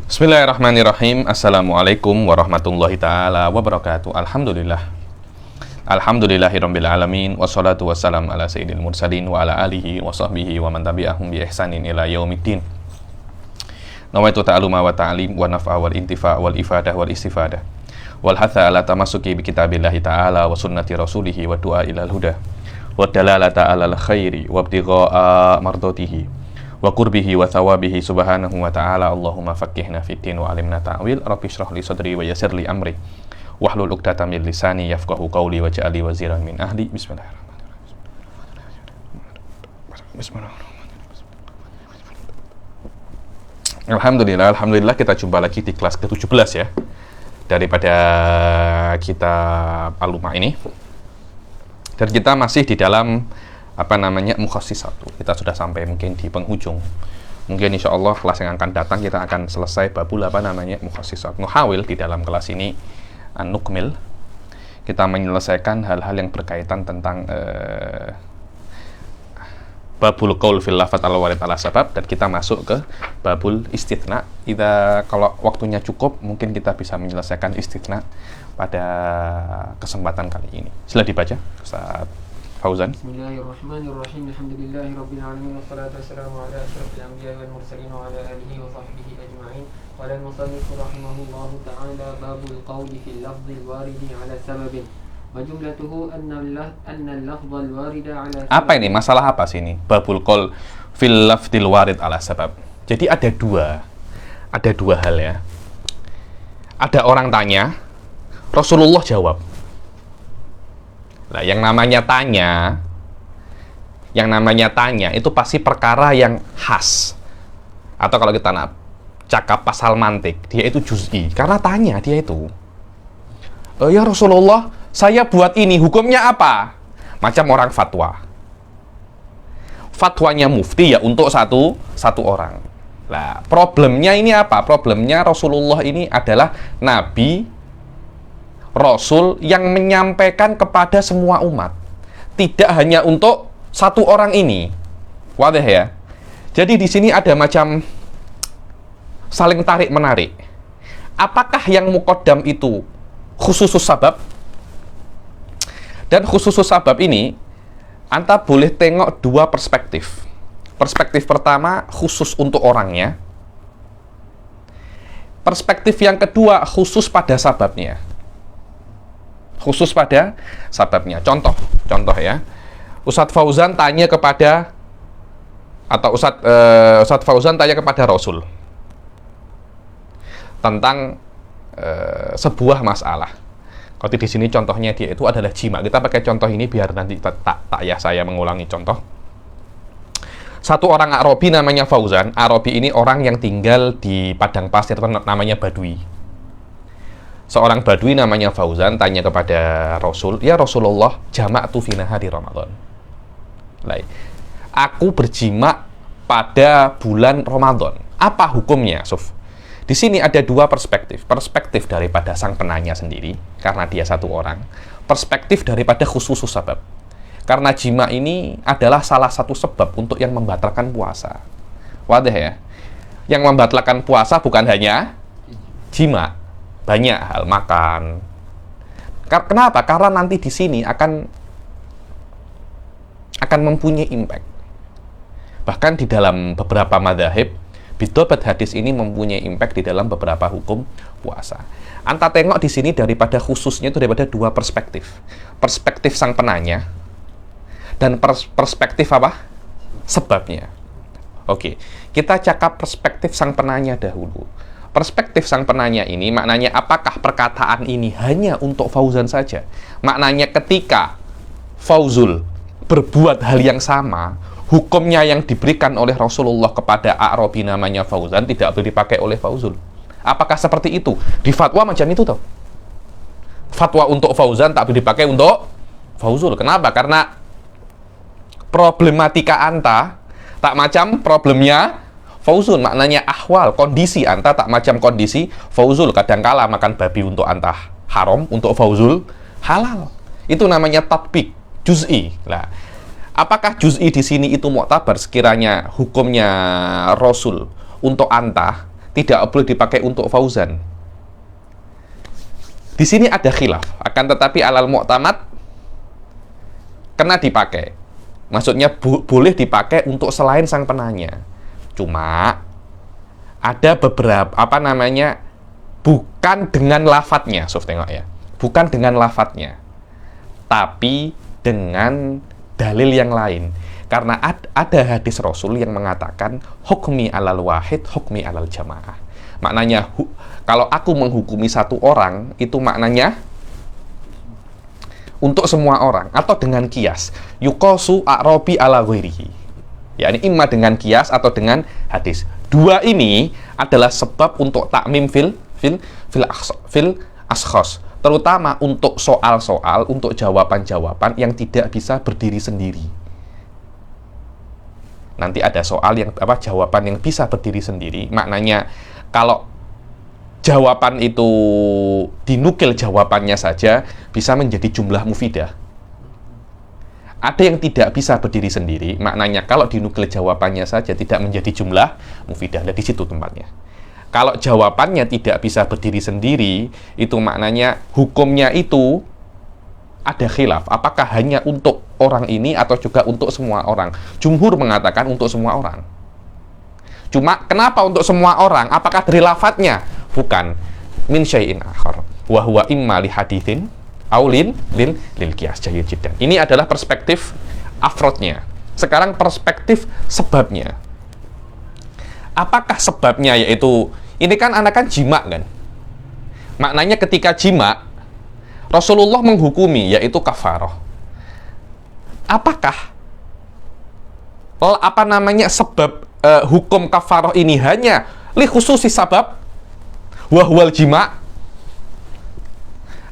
Bismillahirrahmanirrahim. Assalamualaikum warahmatullahi ta'ala wabarakatuh. Alhamdulillah. Alhamdulillahirabbil alamin wassalatu wassalam ala sayyidil mursalin wa ala alihi wa sahbihi wa man tabi'ahum bi ihsanin ila yaumiddin. Nawaitu ta'aluma wa ta'alim wa naf'a wal intifa' wal ifadah wal istifadah wal hatha ala tamassuki bi kitabillahi ta'ala wa sunnati rasulihi wa du'a ilal huda wa dalalata alal khairi wa ibtigha'a mardatihi wa qurbihi wa thawabihi subhanahu wa ta'ala. Allahumma faqqihna fiddin wa alimna ta'wil. Rabbi shrah li sadri wa yassir li amri wahlul 'uqdatam min lisani yafqahu qawli waj'al li waziran min ahli. Bismillahirrahmanirrahim. Alhamdulillah kita jumpa lagi di kelas ke-17 ya daripada kitab Al-Lum'ah ini. Dan kita masih di dalam Mukhassisat. Kita sudah sampai mungkin di penghujung. Mungkin insya Allah kelas yang akan datang kita akan selesai babul Mukhassisat. Nuhawil di dalam kelas ini nukmil, kita menyelesaikan hal-hal yang berkaitan tentang babul qaul fil lafadz al-warid ala sabab, dan kita masuk ke babul istitsna. Kalau waktunya cukup mungkin kita bisa menyelesaikan istitsna pada kesempatan kali ini. Sila dibaca Ustaz Fauzan. Bismillahirrahmanirrahim. Alhamdulillahirabbil alamin wassalatu wassalamu ala asyrafil anbiya'i wal mursalin wa ala alihi wa sahbihi ajma'in. Qala al-musannif rahimahullahu ta'ala babul qawli fil lafdhil waridi ala sababin wa jumlatuhu anna al-lafdhal warida ala sabab. Apa ini? Masalah apa sih ini? Babul qaul fil lafdhil warid ala sabab. Jadi ada dua hal ya. Ada orang tanya, Rasulullah jawab. Nah, yang namanya tanya itu pasti perkara yang khas. Atau kalau kita nak cakap pasal mantik, dia itu juz'i. Karena tanya dia itu. Ya Rasulullah, saya buat ini, hukumnya apa? Macam orang fatwa. Fatwanya mufti ya untuk satu orang. Nah, problemnya ini apa? Problemnya Rasulullah ini adalah Nabi Rasul yang menyampaikan kepada semua umat, tidak hanya untuk satu orang ini. Wadah ya. Jadi di sini ada macam saling tarik menarik. Apakah yang muqaddam itu khususus sabab? Dan khususus sabab ini Anda boleh tengok dua perspektif. Perspektif pertama khusus untuk orangnya. Perspektif yang kedua khusus pada sababnya. Khusus pada sababnya. Contoh ya. Ustadz Fauzan tanya kepada Ustadz Fauzan tanya kepada Rasul tentang sebuah masalah. Kalau di sini contohnya dia itu adalah jima. Kita pakai contoh ini biar nanti tak ya saya mengulangi contoh. Satu orang Arabi namanya Fauzan. Arabi ini orang yang tinggal di padang pasir, namanya Badui. Seorang Badui namanya Fauzan tanya kepada Rasul, ya Rasulullah, jama'tu fi nahari Ramadan. Aku berjima pada bulan Ramadan. Apa hukumnya, Suf? Di sini ada dua perspektif. Perspektif daripada sang penanya sendiri, karena dia satu orang. Perspektif daripada khususus sabab. Karena jima ini adalah salah satu sebab untuk yang membatalkan puasa. Wadah ya. Yang membatalkan puasa bukan hanya jima, banyak hal, makan. Kenapa? Karena nanti di sini akan mempunyai impact. Bahkan di dalam beberapa madzhab, bidobat hadis ini mempunyai impact di dalam beberapa hukum puasa. Anta tengok di sini daripada khususnya itu daripada dua perspektif. Perspektif sang penanya dan perspektif apa? Sebabnya. Oke, kita cakap perspektif sang penanya dahulu. Perspektif sang penanya ini maknanya apakah perkataan ini hanya untuk Fauzan saja? Maknanya ketika Fauzul berbuat hal yang sama, hukumnya yang diberikan oleh Rasulullah kepada Arabi namanya Fauzan tidak boleh dipakai oleh Fauzul. Apakah seperti itu? Di fatwa macam itu toh. Fatwa untuk Fauzan tak boleh dipakai untuk Fauzul. Kenapa? Karena problematika anta tak macam problemnya Fauzul, maknanya ahwal, kondisi anta tak macam kondisi Fauzul. Kadangkala makan babi untuk anta haram, untuk Fauzul halal. Itu namanya tatbik juz'i. Lah, apakah juz'i di sini itu mu'tabar sekiranya hukumnya Rasul untuk anta tidak boleh dipakai untuk fauzan. Di sini ada khilaf, akan tetapi alal mu'tamad kena dipakai. Maksudnya boleh dipakai untuk selain sang penanya. Cuma ada beberapa bukan dengan lafadznya, Sof, tengok ya. Bukan dengan lafadznya, tapi dengan dalil yang lain. Karena ada hadis Rasul yang mengatakan hukmi alal wahid, hukmi alal jamaah. Maknanya kalau aku menghukumi satu orang, itu maknanya untuk semua orang, atau dengan kias. Yuqasu a'rabi ala ghairihi. yakni imma dengan kias atau dengan hadis. Dua ini adalah sebab untuk takmim fil ashkhas, terutama untuk soal-soal, untuk jawaban-jawaban yang tidak bisa berdiri sendiri. Nanti ada soal yang jawaban yang bisa berdiri sendiri, maknanya kalau jawaban itu dinukil jawabannya saja bisa menjadi jumlah mufidah. Ada yang tidak bisa berdiri sendiri, maknanya kalau dinukil jawabannya saja tidak menjadi jumlah mufidah. Nah, di situ tempatnya. Kalau jawabannya tidak bisa berdiri sendiri, itu maknanya hukumnya itu ada khilaf. Apakah hanya untuk orang ini atau juga untuk semua orang? Jumhur mengatakan untuk semua orang. Cuma kenapa untuk semua orang? Apakah dari lafadznya? Bukan. Min syai'in akhar. Wa huwa imma li hadithin aulin lil qiyas. Jayyid jiddan. Ini adalah perspektif afrodnya. Sekarang perspektif sebabnya. Apakah sebabnya? Yaitu ini kan anak kan jima kan. Maknanya ketika jima Rasulullah menghukumi yaitu kafarah. Apakah sebab hukum kafarah ini hanya li khususi sabab wahwal jima,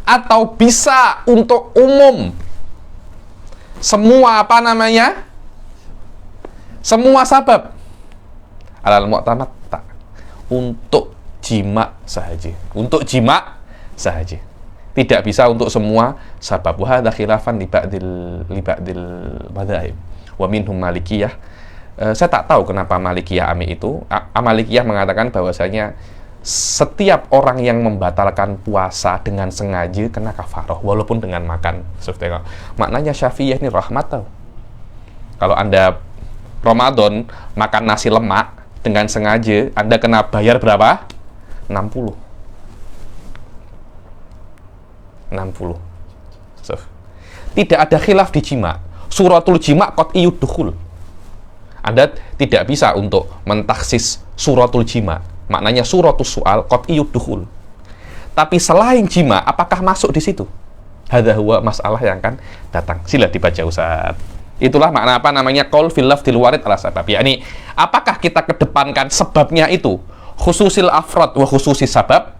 atau bisa untuk umum semua semua sabab? Alal mu'tamad tak, untuk jima sahaja, untuk jima sahaja, tidak bisa untuk semua sabab. Wa hadza khilafan li ba'dil madzhab wa minhum malikiyah. Saya tak tahu kenapa Malikiyah Ami itu. Malikiyah mengatakan bahwasanya setiap orang yang membatalkan puasa dengan sengaja kena kafarah walaupun dengan makan. Maknanya Syafi'iyah ini rahmat tau. Kalau Anda Ramadan makan nasi lemak dengan sengaja, Anda kena bayar berapa? 60. Tidak ada khilaf di jima. Suratul jima qat'iyud dukhul. Anda tidak bisa untuk mentaksis suratul jima. Maknanya suratul soal qat'iyud dukhul. Tapi selain jima, apakah masuk di situ? Hadza huwa masalah yang akan datang. Sila dibaca Ustaz. Itulah makna qaul fil lafdil warid ala sabab. Yakni apakah kita kedepankan sebabnya itu khususil afrad wa khususi sabab,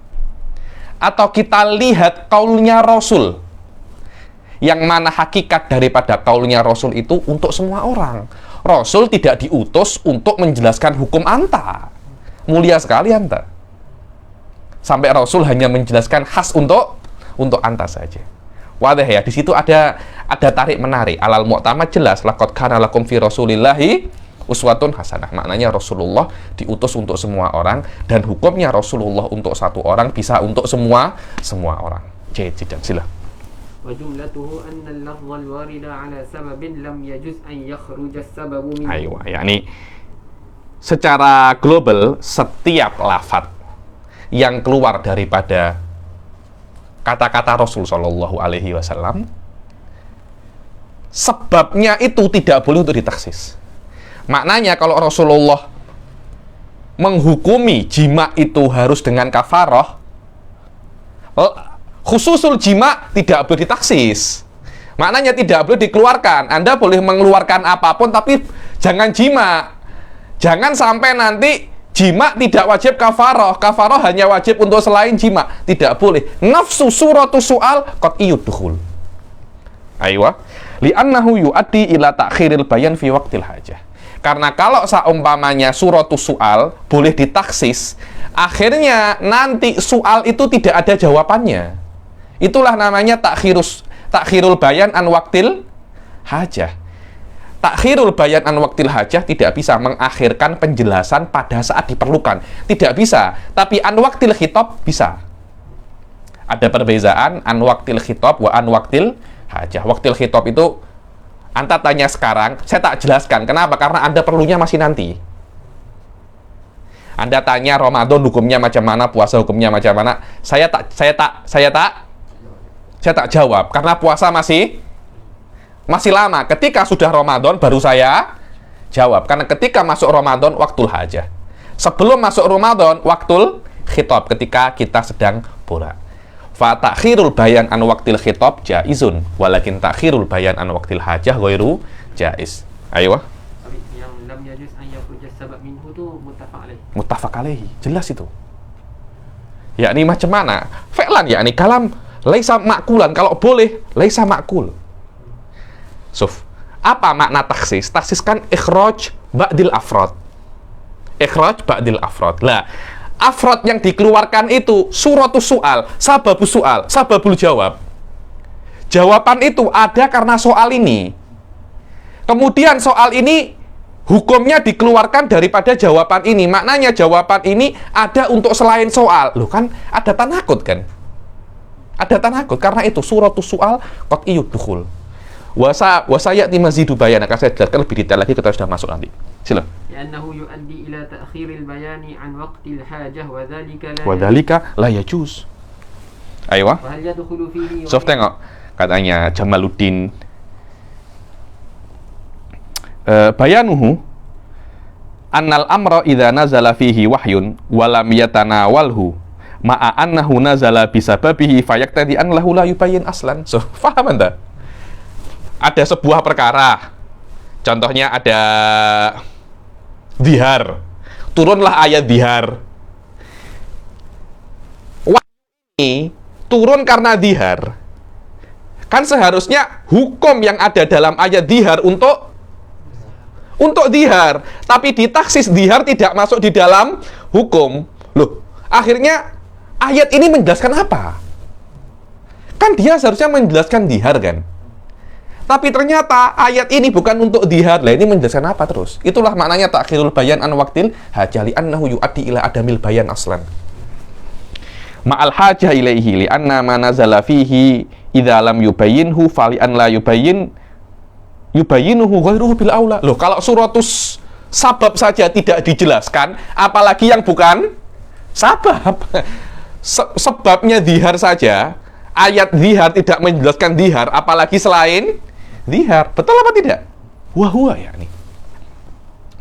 atau kita lihat qaulnya Rasul, yang mana hakikat daripada qaulnya Rasul itu untuk semua orang. Rasul tidak diutus untuk menjelaskan hukum anta. Mulia sekali anta. Sampai Rasul hanya menjelaskan khas untuk anta saja. Wadah ya, di situ ada tarik menarik. Alal mu'tamad jelas laqad kana lakum fi Rasulillahi uswatun hasanah. Maknanya Rasulullah diutus untuk semua orang, dan hukumnya Rasulullah untuk satu orang bisa untuk semua orang. Jadi sila. وجملته أن اللفظ الوارد على سبب لم يجوز أن يخرج السبب منه. Aywa, yakni secara global setiap lafaz yang keluar daripada kata-kata Rasul Shallallahu Alaihi Wasallam, sebabnya itu tidak boleh untuk ditaksis. Maknanya kalau Rasulullah menghukumi jima itu harus dengan kafarah, khususul jima tidak boleh ditaksis. Maknanya tidak boleh dikeluarkan. Anda boleh mengeluarkan apapun, tapi jangan jima. Jangan sampai nanti jima tidak wajib kafarah. Kafarah hanya wajib untuk selain jima. Tidak boleh. Nafsu suratu su'al qat'iyud dukhul. Aywa. Li'annahu yu'addi ila ta'khiril bayan fi waqtil hajah. Karena kalau seumpamanya suratu su'al boleh ditaksis, akhirnya nanti su'al itu tidak ada jawabannya. Itulah namanya takhirul bayan an waqtil hajah. Takhirul bayan an waqtil hajah tidak bisa mengakhirkan penjelasan pada saat diperlukan. Tidak bisa. Tapi an waqtil khitab bisa. Ada perbedaan an waqtil khitab wa an waqtil hajah. Waqtil khitab itu Anda tanya sekarang, saya tak jelaskan. Kenapa? Karena Anda perlunya masih nanti. Anda tanya Ramadan hukumnya macam mana, puasa hukumnya macam mana. Saya tak jawab karena puasa masih lama. Ketika sudah Ramadan baru saya jawab. Karena ketika masuk Ramadan waktul hajah. Sebelum masuk Ramadan waktul khitab, ketika kita sedang borak. Fa takhirul bayan an waqtil khitab jaizun, walakin takhirul bayan an waqtil hajah ghairu jaiz. Ayo. Tapi yang lam yajuz an yakhruja sabab minhu tu muttafaq alaih. Muttafaq alaihi, jelas itu. Yakni macam mana? Fi'lan yakni kalam laisa makulan, kalau boleh laisa makul. Suf, apa makna taksis? Taksis kan ikhraj ba'dil afrad. Ikhraj ba'dil afrad. Lah, afrad yang dikeluarkan itu suratus soal, sababus soal, sababul jawab. Jawaban itu ada karena soal ini. Kemudian soal ini hukumnya dikeluarkan daripada jawaban ini. Maknanya jawaban ini ada untuk selain soal. Loh kan ada tanakut kan? Ada tanakut karena itu suratus soal qat'iyud dukhul. Wasayati mazidu bayan, akan saya jelaskan lebih detail lagi kita sudah masuk nanti. Sila. Li'annahu yu'addi ila ta'khiril bayani an waqtil hajah wa dzalika la yajuz. Aywa. wa hal yadkhulu fihi Sof tengok katanya Jamaluddin bayanuhu annal amra idza nazala fihi wahyun wa lam yatanawalhu ma'a annahu nazala bisababihi fayaktadi an lahu la yubayyin aslan. So, paham Anda? Ada sebuah perkara, contohnya ada dihar, turunlah ayat dihar. Ini turun karena dihar. Kan seharusnya hukum yang ada dalam ayat dihar untuk dihar, tapi ditaksis dihar tidak masuk di dalam hukum. Loh, akhirnya ayat ini menjelaskan apa? Kan dia seharusnya menjelaskan dihar kan? Tapi ternyata ayat ini bukan untuk dihar. Lah ini menjelaskan apa terus? Itulah maknanya takhirul bayan an waqtil hajah li annahu yu'addi ila adamil bayan aslan. Ma'al hajah ilaihi li anna ma nazala fihi idza lam yubayyinhu fali an la yubayyinuhu ghairuhu bil aula. Loh, kalau suratus sabab saja tidak dijelaskan, apalagi yang bukan sabab. Sebabnya dihar saja, ayat dihar tidak menjelaskan dihar, apalagi selain dihar. Betul apa tidak? Wahua ya nih.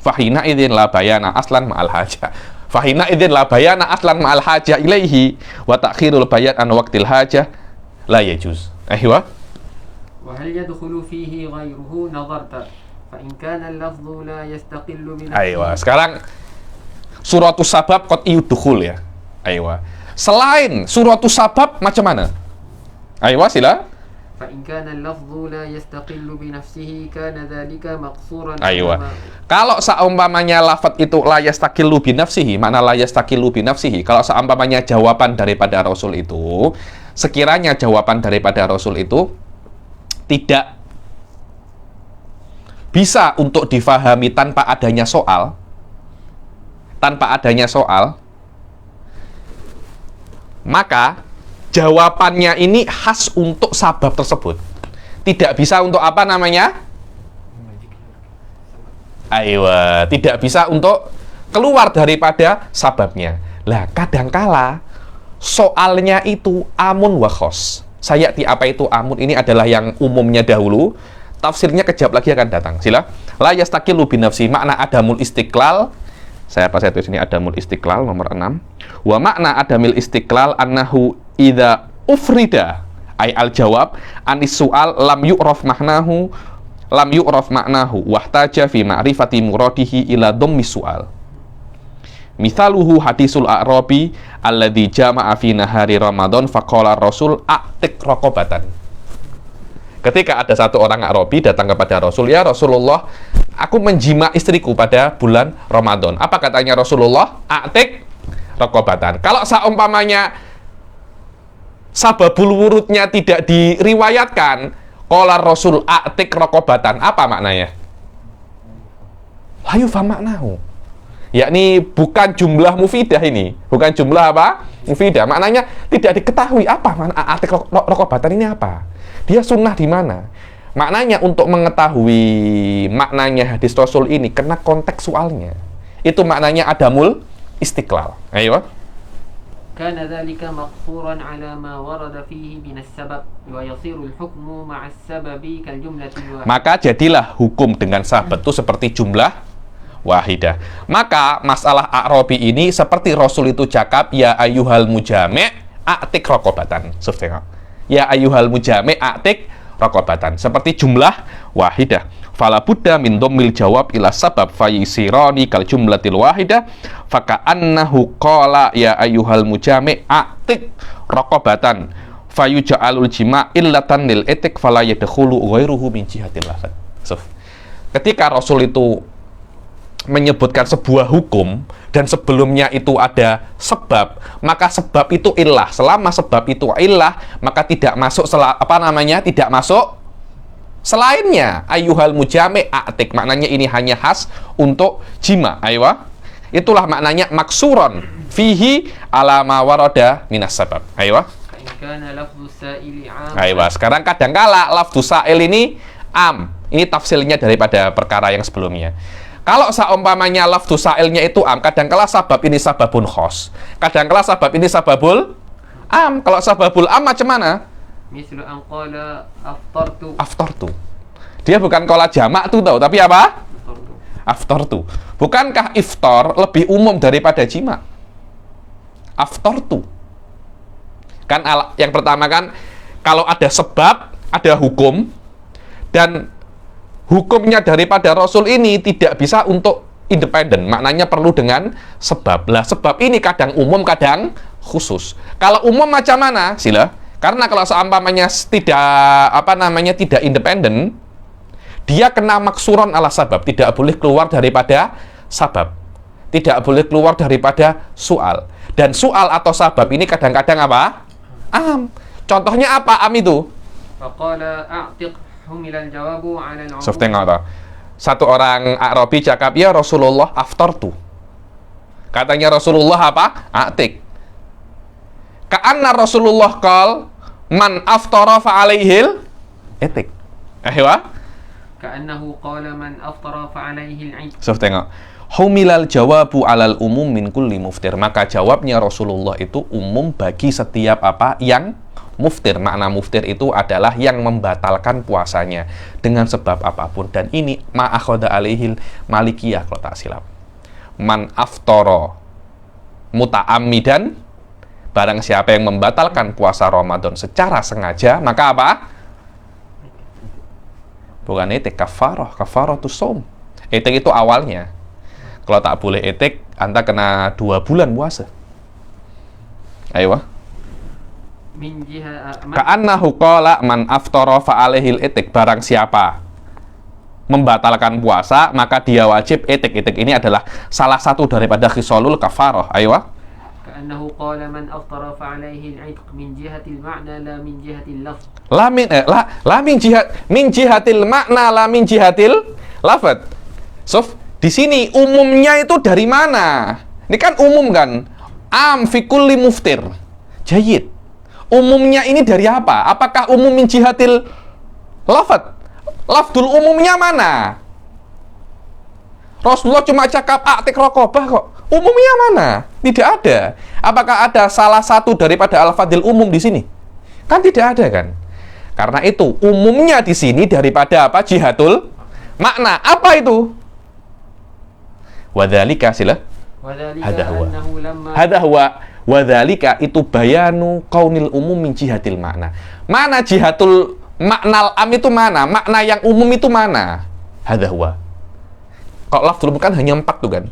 Fahina idzin la bayana aslan ma'al hajah. Fahina idzin la bayana aslan ma'al hajah ilaihi wa ta'khirul bayan an waqtil hajah la yajuz. Aywa. wa hal yadkhulu fihi ghayruhu nadarta fa in kana al-lafdhu la yastaqillu bi Aywa. Sekarang suratus sabab qat'iyud dukhul ya. Aywa. Selain suratus sabab macam mana? Aywa sila. fa in kana al-lafdhu la yastaqillu bi nafsihi kana dhalika maqsuran. Aywa. Kalau seumpamanya lafaz itu la yastaqillu bi nafsihi, makna la yastaqillu bi nafsihi, kalau seumpamanya jawaban daripada Rasul itu, sekiranya jawaban daripada Rasul itu tidak bisa untuk difahami tanpa adanya soal, maka jawabannya ini khas untuk sabab tersebut. Tidak bisa untuk apa namanya? Aywa, tidak bisa untuk keluar daripada sababnya. Lah, kadangkala soalnya itu amun wa khos. Sayati apa itu amun? Ini adalah yang umumnya dahulu. Tafsirnya kejap lagi akan datang. Sila. La yastaqillu bi nafsi, makna adamul istiqlal. Saya tulis ini adamul istiqlal nomor 6. Wa makna adamil istiqlal annahu idza ufrida ay al jawab anis su'al lam yu'raf maknahu wahtaja fi ma'rifati muradihi ila dhammi su'al. Mithaluhu hadisul a'rabi alladhi jama'a fi nahari Ramadan faqala Rasul a'tiq raqabatan. Ketika ada satu orang Arabi datang kepada Rasul, ya Rasulullah, aku menjima istriku pada bulan Ramadan. Apa katanya Rasulullah? A'tiq raqabatan. Kalau seumpamanya sababul wurudnya tidak diriwayatkan, qala Rasul a'tiq raqabatan, apa maknanya? la yufham maknahu. Yakni bukan jumlah mufidah ini, bukan jumlah apa? Mufidah. Maknanya tidak diketahui apa makna arti raqabatan ini apa. Dia sunnah di mana? Maknanya untuk mengetahui maknanya hadis Rasul ini kena kontekstualnya. Itu maknanya adamul istiqlal. Ayo. كان ذلك مقصورا على ما ورد فيه من السبب ويصير الحكم مع السبب كالجملة الواحدة. Maka jadilah hukum dengan sabab itu seperti jumlah wahidah. Maka masalah a'rabi ini seperti Rasul itu cakap, ya ayyuhal mujami' a'tik raqabatan. Tengok. Ya ayyuhal mujami' a'tik raqabatan. Seperti jumlah wahidah. Fala budda min dhammil jawab ila sabab fayisirani kal jumlatil wahidah faka'annahu qala ya ayyuhal mujami' a'tik raqabatan fayuja'alul jima' illatan lil etik fala yadkhulu ghairuhu min jihatil lafaz. Ketika Rasul itu menyebutkan sebuah hukum dan sebelumnya itu ada sebab, maka sebab itu illah. Selama sebab itu illah, maka tidak masuk tidak masuk selainnya. Ayyuhal mujami' a'tik, maknanya ini hanya khas untuk jima. Aywa, itulah maknanya maksuron fihi ala ma warada minas sabab. Aywa. Aywa, sekarang kadangkala lafdzus sa'il ini am. Ini tafsilnya daripada perkara yang sebelumnya. Kalau seumpamanya lafdzus sa'ilnya itu am, kadangkala sabab ini sababun khos, kadangkala sabab ini sababul am. Kalau sababul am macam mana? Mislu an qala aftartu. Aftartu. Dia bukan qala jamak tuh tahu, tapi apa? Aftartu. Bukankah iftar lebih umum daripada jima? Aftartu. Kan yang pertama kan kalau ada sebab, ada hukum, dan hukumnya daripada Rasul ini tidak bisa untuk independen, maknanya perlu dengan sebab. Lah sebab ini kadang umum, kadang khusus. Kalau umum macam mana? Sila. Karena kalau seumpamanya tidak independen, dia kena maksuron ala sabab, tidak boleh keluar daripada sabab, tidak boleh keluar daripada soal. Dan soal atau sabab ini kadang-kadang apa? Am. Contohnya apa am itu? Faqala a'tiq humilal jawabu 'ala al-'umum. Tengok toh. Satu orang Arabi cakap, ya Rasulullah aftartu. Katanya Rasulullah apa? A'tiq. Ka'anna Rasulullah qal man aftara fa alaihil etik. Ahwa. Ka'annahu qala man aftara fa alaihil 'id. Tengok. Humilal jawabu 'alal umum min kulli muftir. Maka jawabnya Rasulullah itu umum bagi setiap apa yang muftir. Makna muftir itu adalah yang membatalkan puasanya dengan sebab apapun. Dan ini ma'akhoda alaihil malikiyah kalau tak silap. Man aftara muta'ammidan, barang siapa yang membatalkan puasa Ramadan secara sengaja, maka apa? Bukan etik, kafarah tu som. Etik itu awalnya. Kalau tak boleh etik, anta kena 2 bulan puasa. Ayo. Ka'annahu qala man aftara fa alaihil etik. Barang siapa membatalkan puasa, maka dia wajib etik. Etik ini adalah salah satu daripada khisalul kafarah. Ayo. Ka'annahu qala man aftara fa alaihil 'itq min jihatil ma'na la min jihatil lafz. Min jihatil ma'na la min jihatil lafz. Di sini umumnya itu dari mana? Ini kan umum kan? Am fi kulli muftir. Jayyid. Umumnya ini dari apa? Apakah umum min jihatil lafaz? Lafdul umumnya mana? Rasulullah cuma cakap a'tik raqabah kok. Umumnya mana? Tidak ada. Apakah ada salah satu daripada al-fadil umum di sini? Kan tidak ada kan? Karena itu umumnya di sini daripada apa? Jihatul makna. Apa itu? Wadzalika sila. Hadahwa. Wadzalika itu bayanu qaunil umum min jihatil makna. Mana jihatul maknal am itu mana? Makna yang umum itu mana? Hadahwa. Kok lafzul kan hanya 4 tuh kan?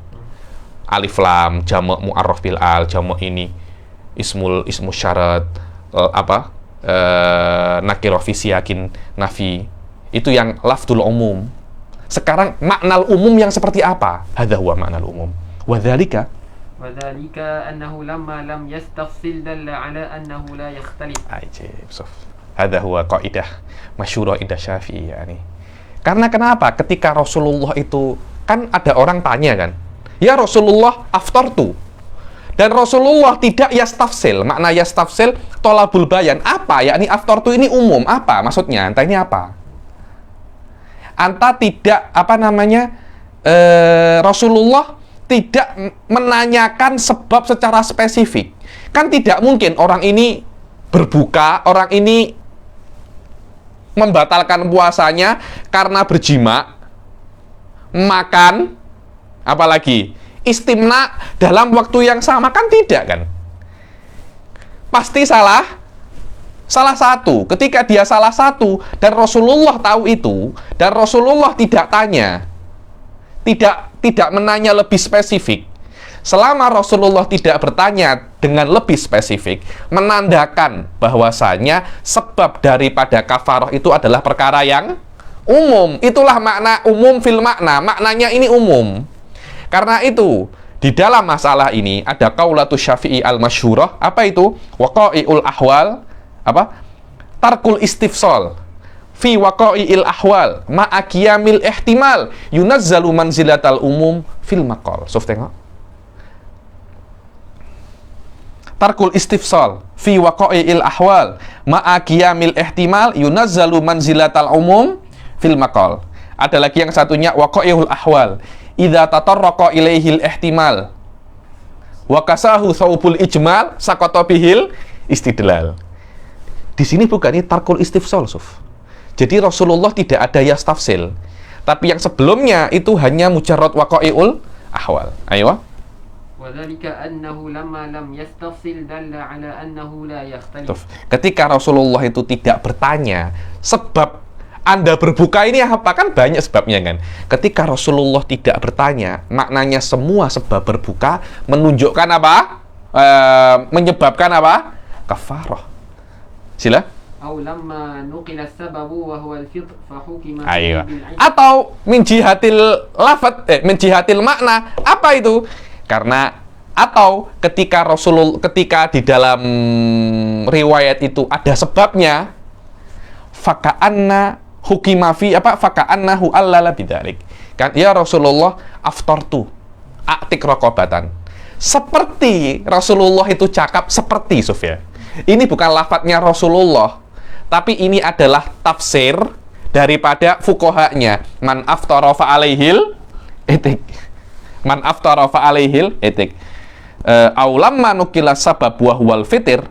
Alif lam, jamak mu'arraf bil al, jamak ini ismu syarat, nakirah fi siyakin nafi. Itu yang lafzul umum. Sekarang maknal umum yang seperti apa? Hadza huwa maknal umum. Wadzalika annahu lamma lam yastafsil dalla ala annahu la yakhtalif. Ajib. Hadza huwa qaidah masyhurah inda Syafi'i yani. Karena kenapa? Ketika Rasulullah itu Kan ada orang tanya kan, ya Rasulullah aftartu. Dan Rasulullah tidak yastafsil. Makna yastafsil tolabul bayan. Apa? Yakni aftartu ini umum. Apa maksudnya? Anta ini apa? Anta tidak Rasulullah tidak menanyakan sebab secara spesifik. Kan tidak mungkin orang ini berbuka, orang ini membatalkan puasanya karena berjima, makan, apalagi istimna dalam waktu yang sama, kan tidak kan? Pasti salah satu. Ketika dia salah satu dan Rasulullah tahu itu dan Rasulullah tidak tanya, tidak menanya lebih spesifik. Selama Rasulullah tidak bertanya dengan lebih spesifik, menandakan bahwasanya sebab daripada kafarah itu adalah perkara yang umum. Itulah makna umum fil makna. Maknanya ini umum. Karena itu, di dalam masalah ini ada qaulatu Syafi'i al-masyhurah. Apa itu? Waqa'iul ahwal. Apa? Tarkul istifsal. Fi waqa'iil ahwal ma'aqiyamil ihtimal yunazzalu manzilatal umum fil maqal. Sof tengok. Tarkul istifsal fi waqa'iil ahwal ma'aqiyamil ihtimal yunazzalu manzilatal umum fil maqal. Ada lagi yang satunya waqa'iul ahwal idza tatarraqa ilaihil ihtimal wa kasahu thawbul ijmal saqata bihil istidlal. Di sini bukan ini tarkul istifsal, Suf. Jadi Rasulullah tidak ada yastafsil. Tapi yang sebelumnya itu hanya mujarrad waqa'iul ahwal. Ayo. Wadzalika annahu lamma lam yastafsil dalla ala annahu la yakhtalif. Ketika Rasulullah itu tidak bertanya sebab Anda berbuka ini apa, kan banyak sebabnya kan. Ketika Rasulullah tidak bertanya, maknanya semua sebab berbuka menunjukkan apa? Menyebabkan apa? Kafarah. Sila. Atau min jihatil lafat, min jihatil makna. Apa itu? Karena atau ketika di dalam riwayat itu ada sebabnya, faka'anna hukima fi faka'annahu allala bidzalik. Kan ya Rasulullah aftartu a'tik raqabatan. Seperti Rasulullah itu cakap seperti, Sufya. Ini bukan lafadznya Rasulullah, tapi ini adalah tafsir daripada fuqahanya. Man aftara fa alaihil etik. Man aftara fa alaihil etik. Aulamma nukila sabab wa huwal fitir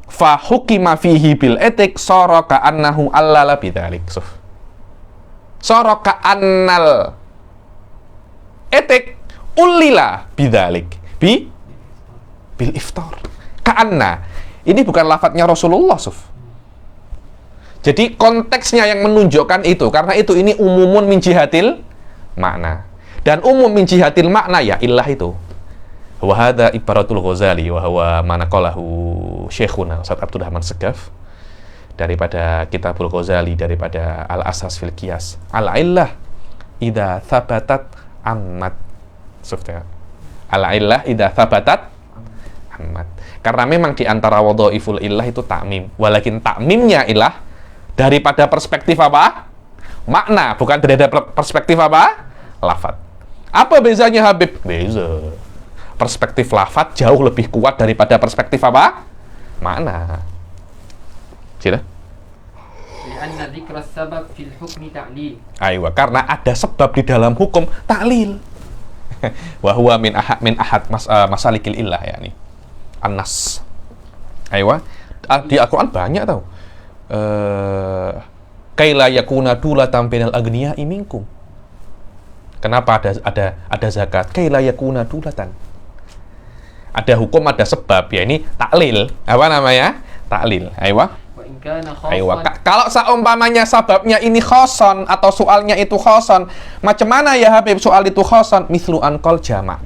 fa hukima fihi bil etik sara ka annahu allala bidzalik. Sara ka annal etik ulila bidzalik bil iftar. Ka'anna. Ini bukan lafadznya Rasulullah, Suf. Jadi konteksnya yang menunjukkan itu, karena itu ini umumun min jihatil makna. Dan umum min jihatil makna ya illah itu. Wa hadza ibaratul Ghazali wa huwa manaqalahu Syekhuna Ustaz Abdul Rahman Segaf daripada Kitabul Ghazali daripada Al-Asas fil Qiyas. Al-illah idza thabatat ammat. Sufta. Al-illah idza thabatat ammat. Karena memang di antara wadhaiful illah itu ta'mim. Walakin ta'mimnya ilah daripada perspektif apa? Makna, bukan dari perspektif apa? Lafadz. Apa bezanya, Habib? Beza. Perspektif lafadz jauh lebih kuat daripada perspektif apa? Makna. Sila. Lianna dzikra sabab fil hukmi ta'lil. Aywa, karena ada sebab di dalam hukum ta'lil. Wa huwa min ahad masalikil illah yakni. An-nas. Aywa. Di Al-Qur'an banyak tau. Kaila yakuna dulatan bainal agniya'i minkum. Kenapa ada zakat? Kaila yakuna dulatan. Ada hukum, ada sebab, ya ini taklil. Apa namanya? Taklil. Aywa. Aywa. Kalau seumpamanya sababnya ini khoson atau soalnya itu khoson, macam mana ya Habib soal itu khoson? Mislu anqal jamak.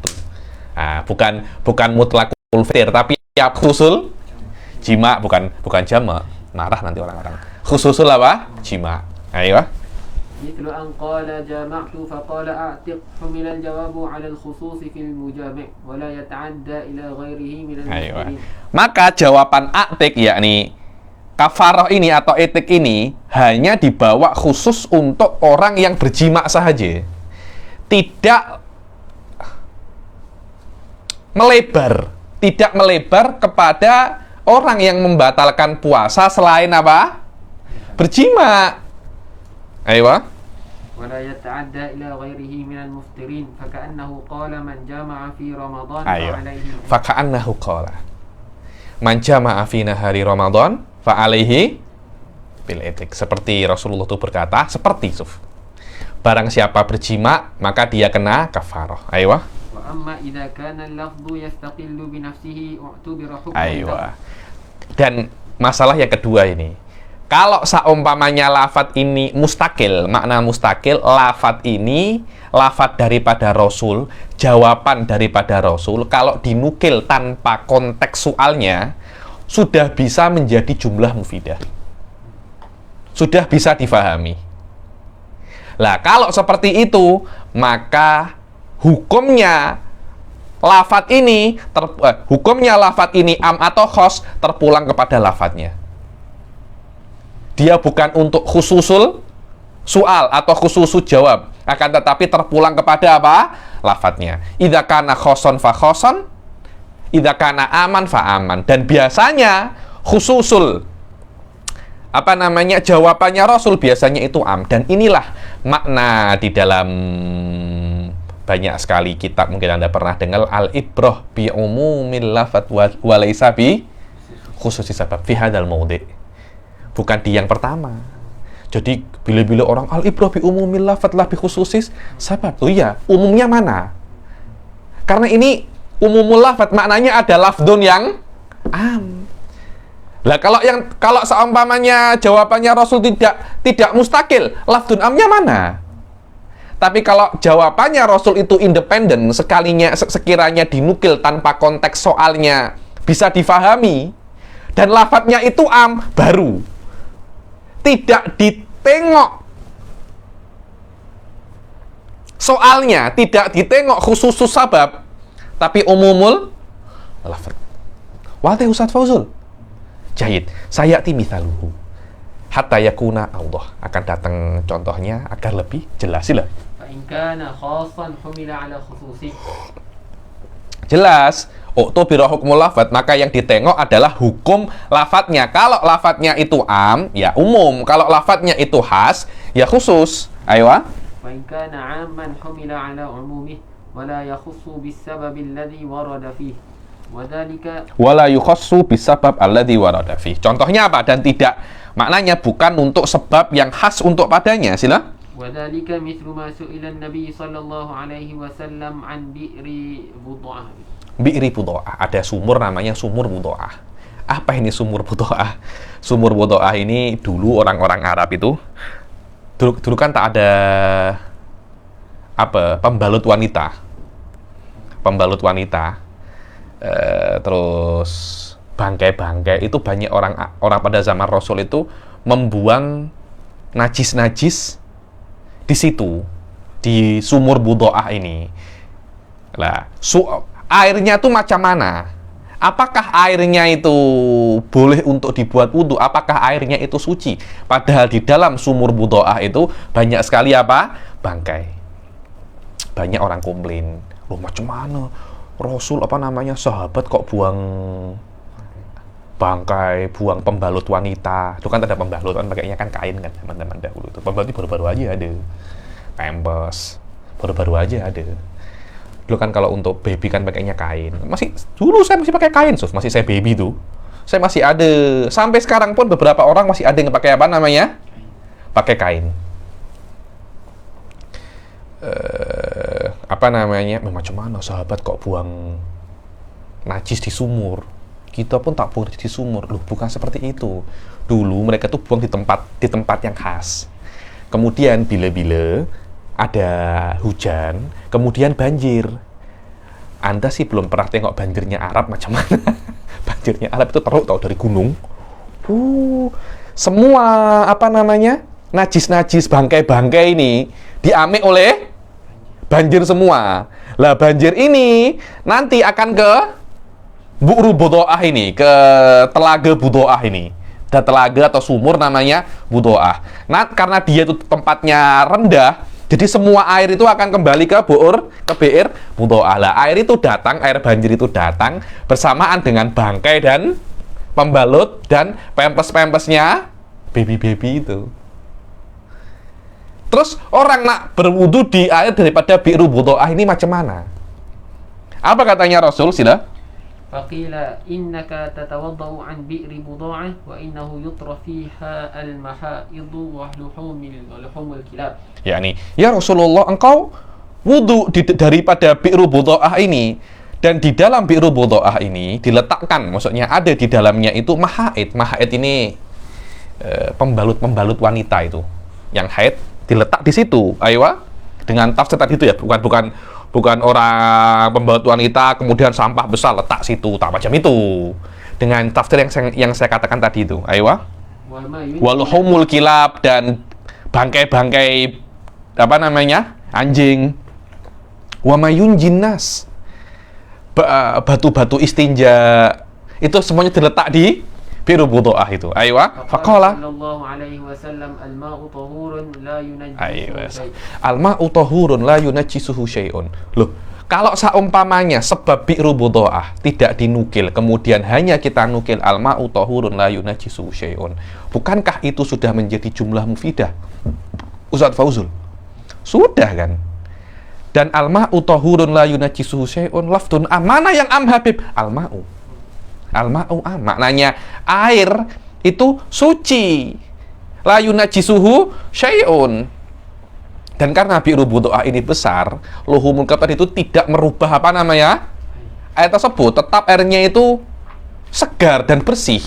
Nah, bukan mutlakul fitir, tapi ya khusul jima, bukan jamak. Marah nanti orang-orang. Khususul apa? Jima. Aywa. مثل أن قال جامعت فقال أعتق حمل الجواب على الخصوص في المجامع ولا يتعدى إلى غيره من المسلمين. Maka jawaban a'tik yakni kafarah ini atau etik ini hanya dibawa khusus untuk orang yang berjima saja. tidak melebar kepada orang yang membatalkan puasa selain apa? Berjima. Ayo. ولا يتعدى إلى غيره من المفطرين فكأنه قال من جامع في رمضان Ayo. فعليه Faka'annahu qala. Man jama'a fi nahari Ramadan fa alaihi bil etik. Seperti Rasulullah itu berkata, seperti Suf. Barang siapa berjima, maka dia kena kafarah. Ayo. وأما إذا كان اللفظ يستقل بنفسه اعتبر حكم Ayo. اللفظ. Dan masalah yang kedua ini, kalau seumpamanya lafadz ini mustakil, makna mustakil, lafadz ini lafadz daripada Rasul, jawaban daripada Rasul, kalau dinukil tanpa kontekstualnya, sudah bisa menjadi jumlah mufidah. Sudah bisa difahami. Lah, kalau seperti itu, maka hukumnya lafadz ini am atau khos terpulang kepada lafadznya. Dia bukan untuk khususul soal atau khususul jawab, akan tetapi terpulang kepada apa? Lafadznya. Idza kana khoson fa khoson, idza kana aman fa aman. Dan biasanya khususul jawabannya Rasul biasanya itu am. Dan inilah makna di dalam banyak sekali kitab, mungkin Anda pernah dengar al-ibrah bi umumil lafadz wa laisa bi khususi sabab fi hadzal maudhi'. Bukan di yang pertama. Jadi bila-bila orang al-ibrah bi umumil lafadz la bi khususis sabab. Oh iya, umumnya mana? Karena ini umumul lafadz maknanya ada lafdun yang am. Lah kalau seumpamanya jawabannya Rasul tidak mustakil, lafdun amnya mana? Tapi kalau jawabannya Rasul itu independen, sekiranya dinukil tanpa konteks soalnya bisa difahami, dan lafadznya itu am, baru tidak ditengok soalnya, tidak ditengok khususus sabab, tapi umumul lafadz. Wadih Ustaz Fauzul. Jahid, sayati mithaluhu hatta yakuna Allah. Akan datang contohnya agar lebih jelas. Sila. فإن كان خاصا حمل على خصوصه. Jelas. U'tubira hukmul lafadz, maka yang ditengok adalah hukum lafadznya. Kalau lafadznya itu am, ya umum. Kalau lafadznya itu khas, ya khusus. Ayo. وإن كان عاما حمل على عمومه ولا يخص بالسبب الذي ورد فيه وذلك Wala yukhassu bisabab alladzi warada fi. Contohnya apa? Dan tidak, maknanya bukan untuk sebab yang khas untuk padanya. Sila. وذلك مثل ما سئل النبي صلى الله عليه وسلم عن بئر بضعة. Bi'ri Budo'ah. Ada sumur namanya sumur Budo'ah. Apa ini sumur Budo'ah? Sumur Budo'ah ini dulu orang-orang Arab itu, dulu kan tak ada pembalut wanita. Terus bangkai-bangkai itu banyak orang pada zaman Rasul itu membuang najis-najis di situ, di sumur Budo'ah ini. Lah, airnya tuh macam mana? Apakah airnya itu boleh untuk dibuat wudhu? Apakah airnya itu suci? Padahal di dalam sumur Budo'ah itu banyak sekali bangkai. Banyak orang komplain. Loh, macam mana? Rasul sahabat kok buang bangkai, buang pembalut wanita. Itu kan ada pembalut kan, pakainya kan kain kan teman-teman dahulu itu. Pembalut itu baru-baru aja ada. Pampers baru-baru aja ada. Dulu kan kalau untuk baby kan pakainya kain. Dulu saya masih pakai kain, Suf. Masih saya baby tuh. Saya masih ada. Sampai sekarang pun beberapa orang masih ada yang pakai pakai kain. Macam mana sahabat kok buang najis di sumur? Kita pun tak buang najis di sumur. Loh, bukan seperti itu. Dulu mereka tuh buang di tempat yang khas. Kemudian bila-bila ada hujan, kemudian banjir. Anda sih belum pernah tengok banjirnya Arab macam mana. Banjirnya Arab itu teruk tau dari gunung. Semua najis-najis bangkai-bangkai ini diambil oleh banjir semua. Lah banjir ini nanti akan ke Bu'ru Budo'ah ini, ke telaga Budo'ah ini. Ada telaga atau sumur namanya Budo'ah. Nah, karena dia itu tempatnya rendah, Jadi semua air itu akan kembali ke bi'r mudho'ah. Lah, air itu datang, air banjir itu datang bersamaan dengan bangkai dan pembalut dan pempes-pempesnya baby-baby itu. Terus orang nak berwudu di air daripada bi'r mudho'ah ini macam mana? Apa katanya Rasul? Sila. Faqila innaka tatawaddau an bi'ri buda'ah wa innahu yutra fiha al-mahaidu wa luhumul kilab. Yakni, ya Rasulullah, engkau wudu daripada bi'ru buda'ah ini, dan di dalam bi'ru buda'ah ini diletakkan, maksudnya ada di dalamnya itu mahaid. Mahaid ini pembalut wanita itu, yang haid diletak di situ. Aywa, dengan tafsir tadi itu ya, bukan orang pembalut wanita kemudian sampah besar letak situ, tak macam itu. Dengan tafsir yang saya katakan tadi itu. Aywa, waluhumul kilab, dan bangkai-bangkai apa namanya, anjing. Wa mayun jinnas, batu-batu istinja, itu semuanya diletak di bi'ru buda'ah itu. Aywa, faqala sallallahu alaihi wasallam al-ma'u tahurun la yunajjisuhu syai'. Al-ma'u tahurun la yunajjisuhu syai'un. Loh, kalau seumpamanya sebab bi'ru buda'ah tidak dinukil, kemudian hanya kita nukil al-ma'u tahurun la yunajjisuhu syai'un, bukankah itu sudah menjadi jumlah mufidah, Ustaz Fauzul? Sudah kan? Dan al-ma'u tahurun la yunajjisuhu syai'un lafdun mana yang Habib? Al-ma'u maknanya air itu suci, la yunajjisuhu syai'un. Dan karena bi'ru buda'ah ini besar, luhumul kilab itu tidak merubah apa namanya air tersebut, tetap airnya itu segar dan bersih.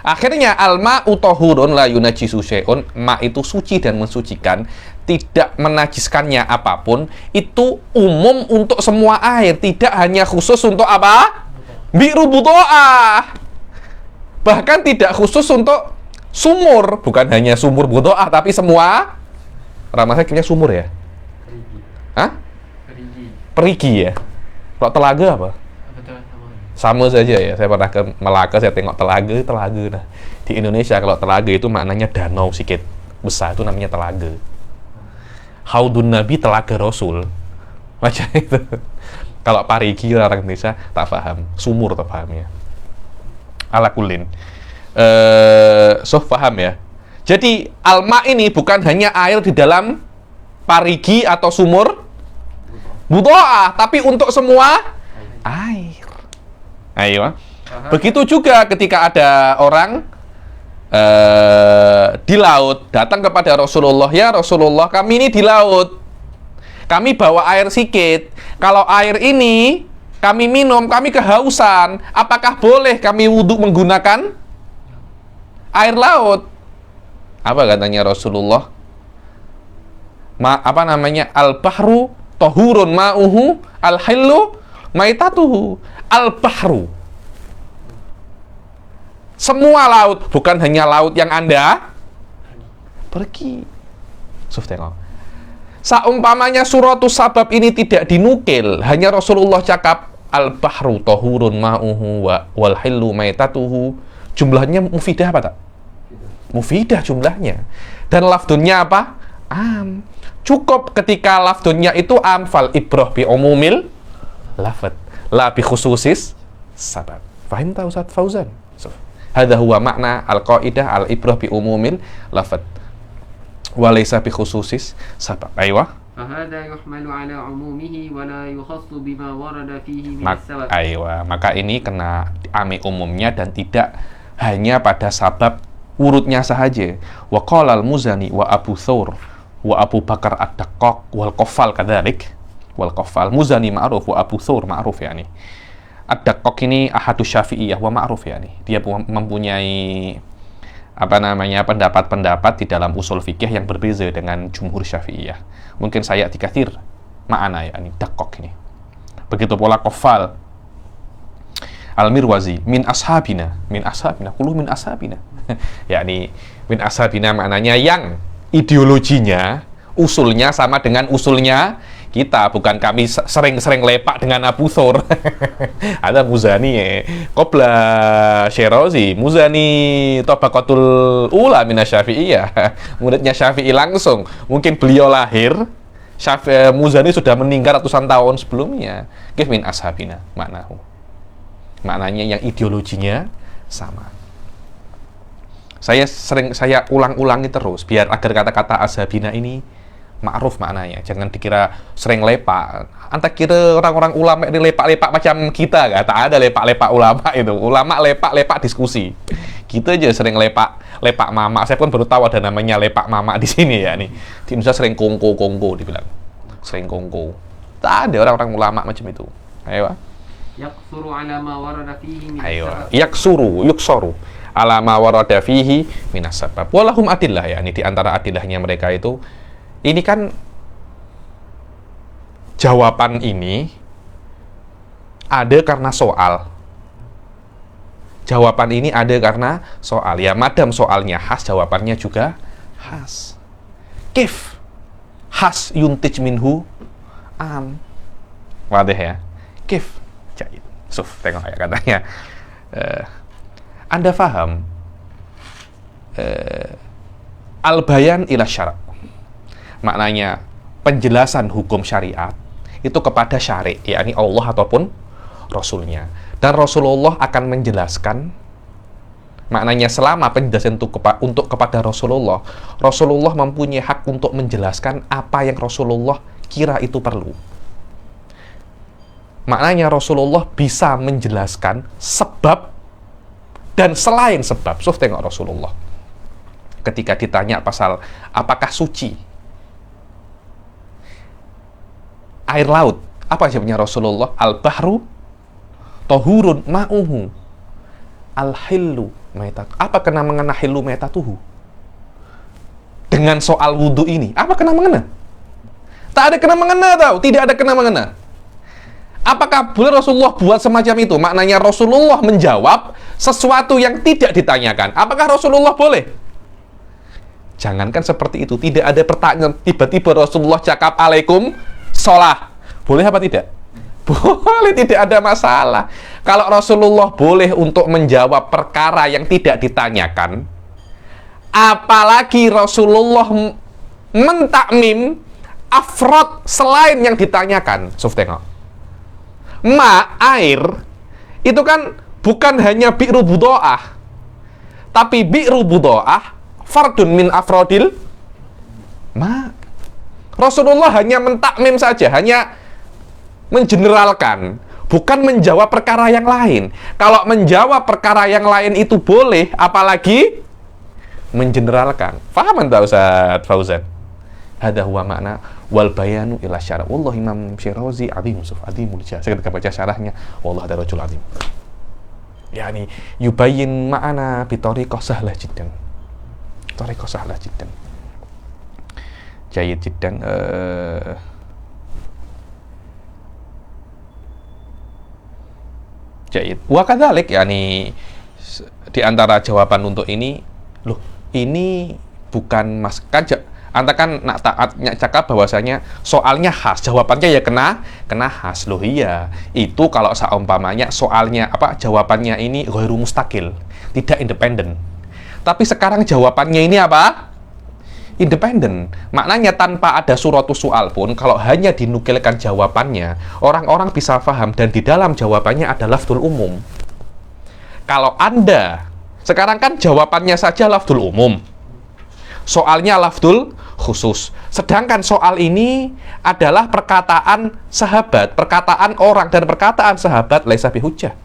Akhirnya al-ma'u tahurun la yunajjisuhu syai'un, ma itu suci dan mensucikan, tidak menajiskannya apapun. Itu umum untuk semua air, tidak hanya khusus untuk apa? Bi'ru buda'ah. Bahkan tidak khusus untuk sumur, bukan hanya sumur buda'ah, tapi semua. Ramah saya sumur ya? Hah? Perigi ya? Kalau telaga apa? Sama saja ya. Saya pernah ke Melaka, saya tengok telaga. Nah, di Indonesia kalau telaga itu maknanya danau sedikit besar, itu namanya telaga. Haudun Nabi, telaga Rasul. Macam itu. Kalau parigi orang Indonesia tak paham, sumur tak pahamnya. Ala kulin. Paham ya. Jadi alma ini bukan hanya air di dalam parigi atau sumur buda'ah, tapi untuk semua air. Ayo. Begitu juga ketika ada orang di laut datang kepada Rasulullah, ya Rasulullah, kami ini di laut, kami bawa air sikit. Kalau air ini kami minum, kami kehausan, apakah boleh kami wudhu menggunakan air laut? Apa katanya Rasulullah? Al-bahru tahurun ma'uhu, al-hillu maitatuhu. Al-bahru, semua laut, bukan hanya laut yang Anda pergi. Tengok. Saumpamanya suratus sabab ini tidak dinukil, hanya Rasulullah cakap al-bahru tahurun ma'uhu wal hillu maitatuhu, jumlahnya mufidah apa tak? Mufidah jumlahnya. Dan lafdunnya apa? Am. Cukup ketika lafdunnya itu am, fal ibrah bi umumil lafad, la bi khususis sabab. Fahim tak Ustaz Fauzan? Hadha huwa makna al-qaidah al-ibrah bi umumil lafad walaysa bi khususis sabab. Aywa. Fahada yuhmalu ala umumihi wa la yukhassu bima warada fihi min sabab. Aywa, maka ini kena ame umumnya dan tidak hanya pada sabab urutnya sahaja. Wa qala al-Muzani wa Abu Thawr wa Abu Bakar ad-Daqqaq wal Qaffal kadzalik. Wal Qaffal, Muzani ma'ruf wa Abu Thawr ma'ruf yani. Ad-Daqqaq ini ahadus Syafi'iyah wa ma'ruf yani. Dia mempunyai pendapat-pendapat di dalam usul fikih yang berbeza dengan jumhur Syafi'iyah. Mungkin saya dikathir ma'ana ya, ini Daqqaq ini. Begitu pola Qaffal. Al-Mirwazi min ashabina, kullu min ashabina. Yakni min ashabina maknanya yang ideologinya, usulnya sama dengan usulnya kita, bukan kami sering-sering lepak dengan Abu Thawr. Ada Muzani Qobla Syirazi, Muzani Tabaqatul Ula mina Syafi'iyah, muridnya Syafi'i langsung. Mungkin beliau lahir Muzani sudah meninggal ratusan tahun sebelumnya. Kif min ashabina maknahu. Maknanya yang ideologinya sama. Saya ulang-ulangi terus biar agar kata-kata ashabina ini ma'ruf maknanya. Jangan dikira sering lepak. Anta kira orang-orang ulama ini lepak-lepak macam kita nggak? Tak ada lepak-lepak ulama itu. Ulama lepak-lepak diskusi. Kita aja sering lepak mama. Saya pun baru tahu ada namanya lepak mama di sini ya nih. Di Indonesia sering kongko dibilang. Sering kongko. Tak ada orang-orang ulama macam itu. Ayo. Yaksuru ala ma warada fihi min Ayo. sabab. Yuksoru. Ala ma warada fihi minas sabab. Walahum adillah ya. Ini di antara adillahnya mereka itu. Ini kan jawaban ini ada karena soal. Jawaban ini ada karena soal. Ya, madam soalnya khas, jawabannya juga khas. Kif khas yuntij minhu am. Wadah ya. Kif. Jahit. Suf, tengok ya katanya. Anda faham? Al-bayan ila syara'. Maknanya penjelasan hukum syariat itu kepada syari', yakni Allah ataupun Rasulnya. Dan Rasulullah akan menjelaskan, maknanya selama penjelasan untuk kepada Rasulullah, Rasulullah mempunyai hak untuk menjelaskan apa yang Rasulullah kira itu perlu. Maknanya Rasulullah bisa menjelaskan sebab dan selain sebab. Tengok Rasulullah ketika ditanya pasal apakah suci air laut, apa jawabnya Rasulullah? Al-bahru tohurun ma'uhu al-hillu maitatuhu. Apa kena mengena hillu maitatuhu? Dengan soal wudhu ini, apa kena mengena? Tak ada kena mengena tau, tidak ada kena mengena. Apakah boleh Rasulullah buat semacam itu? Maknanya Rasulullah menjawab sesuatu yang tidak ditanyakan. Apakah Rasulullah boleh? Jangankan seperti itu, tidak ada pertanyaan. Tiba-tiba Rasulullah cakap alaikum sholah. Boleh apa tidak? Boleh, tidak ada masalah. Kalau Rasulullah boleh untuk menjawab perkara yang tidak ditanyakan, apalagi Rasulullah mentakmim afrod selain yang ditanyakan. Tengok. Air itu kan bukan hanya bi'ru budo'ah, tapi bi'ru budo'ah fardun min afrodil Rasulullah hanya mentakmim saja, hanya mengeneralkan, bukan menjawab perkara yang lain. Kalau menjawab perkara yang lain itu boleh, apalagi mengeneralkan. Paham tak Ustaz Fauzan? Hada huwa makna wal bayanu ila syara'. Wallah Imam Syirazi azim Yusuf, azimul jah. Saya ketika baca syarahnya, wallah ada rajul azim. Yani yubayyin ma'ana bi tariqah sahlah jiddan. Tariqah sahlah jiddan. Jayid jiddan. Jayid. Wa kadzalik, yani di antara jawaban untuk ini, loh, ini bukan mas kan anta kan nak cakap bahwasanya soalnya khas, jawabannya ya kena khas. Loh iya, itu kalau seumpamanya soalnya apa, jawabannya ini ghairu mustaqil, tidak independen. Tapi sekarang jawabannya ini apa? Independen. Maknanya tanpa ada suratus soal pun, kalau hanya dinukilkan jawabannya, orang-orang bisa paham, dan di dalam jawabannya ada lafdzul umum. Kalau Anda sekarang kan jawabannya saja lafdzul umum, soalnya lafdzul khusus. Sedangkan soal ini adalah perkataan sahabat, perkataan orang, dan perkataan sahabat laisa bihujjah.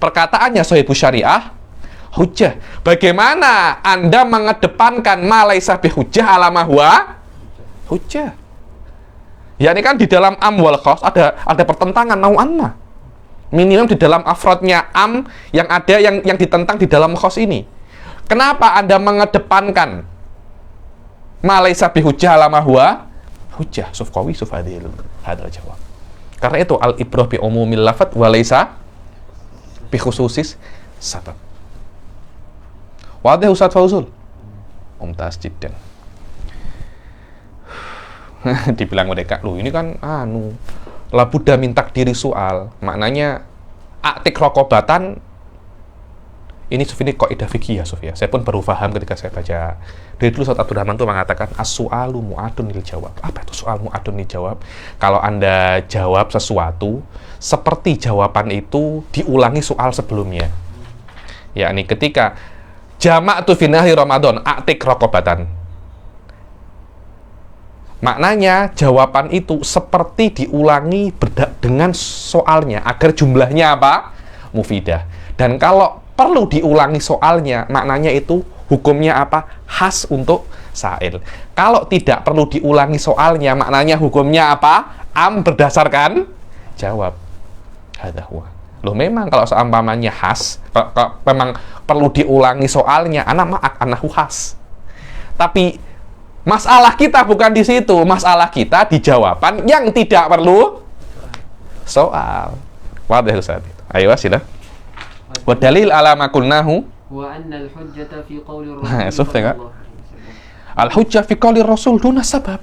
Perkataannya sahibus syariah hujjah. Bagaimana Anda mengedepankan ma laisa bihujjah ala ma huwa hujjah? Ya ini kan di dalam am wal khos ada pertentangan nau'an ma. Minimal di dalam afrodnya am yang ada yang ditentang di dalam khos ini. Kenapa Anda mengedepankan ma laisa bihujjah ala ma huwa hujjah? Sufqawi sufadil hadal jawab. Karena itu al ibrah bi umumil lafadz wa laisa bi khususis sabab. Wadah Ustaz Fauzul. Mumtaz jiddan. Dibilang mereka, loh ini kan labuda min takdiri soal. Maknanya aktik rokobatan Ini Suf, ini kaidah fikih ya Suf ya. Saya pun baru paham ketika saya baca. Dari dulu Ustaz Abdurrahman tuh mengatakan as-su'alu mu'adun lil jawab. Apa itu soal mu'adun lil jawab? Kalau Anda jawab sesuatu, seperti jawaban itu diulangi soal sebelumnya. Yakni ketika jama'tu fi nahri Ramadan a'tik raqabatan. Maknanya jawaban itu seperti diulangi dengan soalnya agar jumlahnya apa? Mufidah. Dan kalau perlu diulangi soalnya, maknanya itu hukumnya apa? Khas untuk sa'il. Kalau tidak perlu diulangi soalnya, maknanya hukumnya apa? Am berdasarkan jawab. Hadza huwa. Loh, memang kalau seumpamanya khas, memang perlu diulangi soalnya, anahu khas. Tapi masalah kita bukan di situ. Masalah kita di jawaban yang tidak perlu soal. Wadah Ustaz. Ayo sila. Wa dalil ala ma qulnahu wa anna al-hujjata fi qawli Rasul. Al-hujjah fi qawli Rasul duna sabab.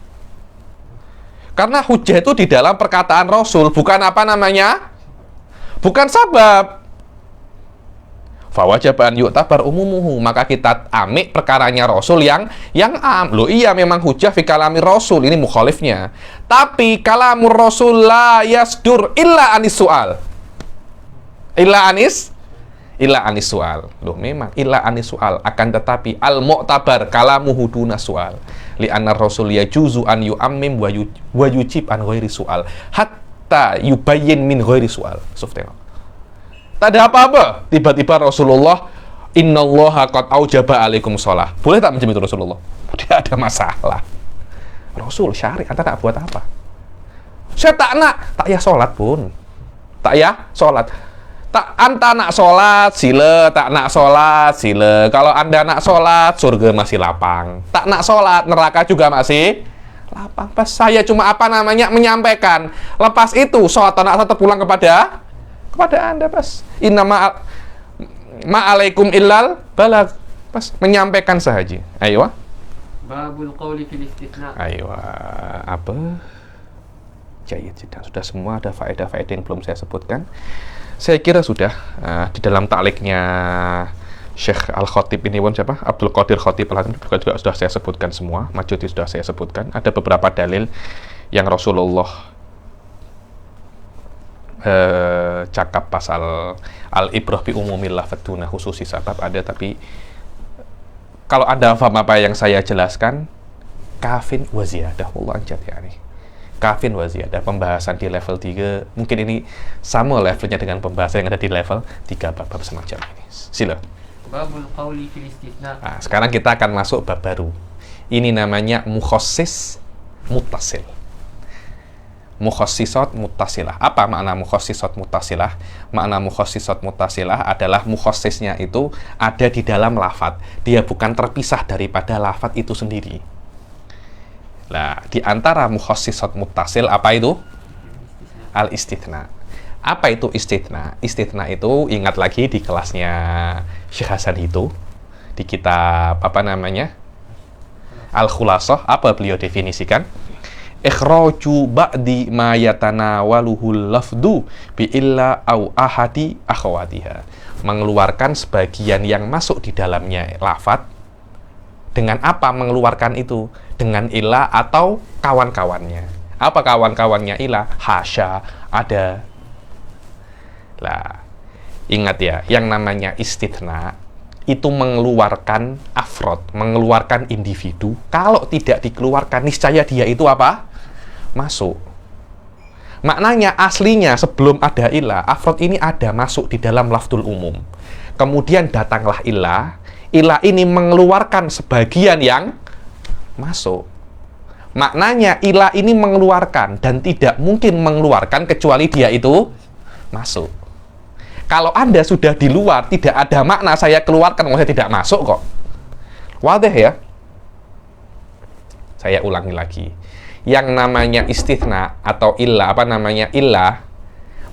Karena hujjah itu di dalam perkataan Rasul, bukan apa namanya? Bukan sabab. Fa wajaba an yu'tabar umumuhu, maka kita amik perkaranya Rasul yang am. Loh iya, memang hujjah fi kalami Rasul, ini mukhalifnya. Tapi kalamur Rasul la yasdur illa anis su'al. Illa anis su'al. Loh memang illa anis su'al, akan tetapi al-mu'tabar kalamuhu duna su'al. Li'anna Rasul yajuzu an yu'ammim wa yujib an ghairi su'al hatta yubayyin min ghairi su'al. Sufteno. Tak ada apa-apa, tiba-tiba Rasulullah innallaha qad aujaba alaikum shalah. Boleh tak macam itu Rasulullah? Tidak ada masalah. Rasul syari, anta nak buat apa? Saya tak ya sholat pun. Tak ya sholat. Tak anta nak sholat sila, tak nak sholat sila. Kalau anda nak sholat, surga masih lapang. Tak nak sholat, neraka juga masih lapang. Pas saya cuma apa namanya menyampaikan. Lepas itu sholat anak satu pulang kepada anda pas. Inna ma'alaikum illal balag. Pas menyampaikan sahaja. Ayo. Babul qawli fil istithna. Ayo. Apa? Jayid, sudah semua, ada faedah-faedah yang belum saya sebutkan. Saya kira sudah di dalam takliknya Syekh Al-Khatib ini pun siapa? Abdul Qadir Khatib Al-Hatim juga sudah saya sebutkan semua. Majuti sudah saya sebutkan. Ada beberapa dalil yang Rasulullah cakap pasal al-ibrah bi umumil lafadzuna khususi sabab ada, tapi kalau Anda paham apa yang saya jelaskan, kafin wa ziyadah wallahu anjat ya nih. Kafin wa ziyadah, pembahasan di level 3 mungkin ini sama levelnya dengan pembahasan yang ada di level 3 bab semacam ini. Sila. Babul qawli fil istithna. Nah, sekarang kita akan masuk bab baru. Ini namanya mukhassis muttasil. Mukhassisat muttasilah. Apa makna mukhassisat muttasilah? Makna mukhassisat muttasilah adalah mukhassisnya itu ada di dalam lafadz. Dia bukan terpisah daripada lafadz itu sendiri. Nah, di antara mukhassisat muttasil apa itu? Al-istithna. Apa itu istithna? Istithna itu ingat lagi di kelasnya Syekh Hasan itu di kitab apa namanya? Al-Khulasah, apa beliau definisikan? Ikhraju ba'di ma yatanawaluhul lafdu bi illa au ahadi akhawatiha. Mengeluarkan sebagian yang masuk di dalamnya lafadz. Dengan apa mengeluarkan itu? Dengan illa atau kawan-kawannya. Apa kawan-kawannya illa? Hasya, ada. Lah, ingat ya, yang namanya istithna itu mengeluarkan afrod, mengeluarkan individu. Kalau tidak dikeluarkan, niscaya dia itu apa? Masuk. Maknanya aslinya sebelum ada ilah, afrod ini ada masuk di dalam lafdul umum. Kemudian datanglah ilah ini mengeluarkan sebagian yang masuk. Maknanya ilah ini mengeluarkan dan tidak mungkin mengeluarkan kecuali dia itu masuk. Kalau Anda sudah di luar, tidak ada makna saya keluarkan, saya tidak masuk kok. Wadah ya? Saya ulangi lagi. Yang namanya istithna atau illah, apa namanya illah,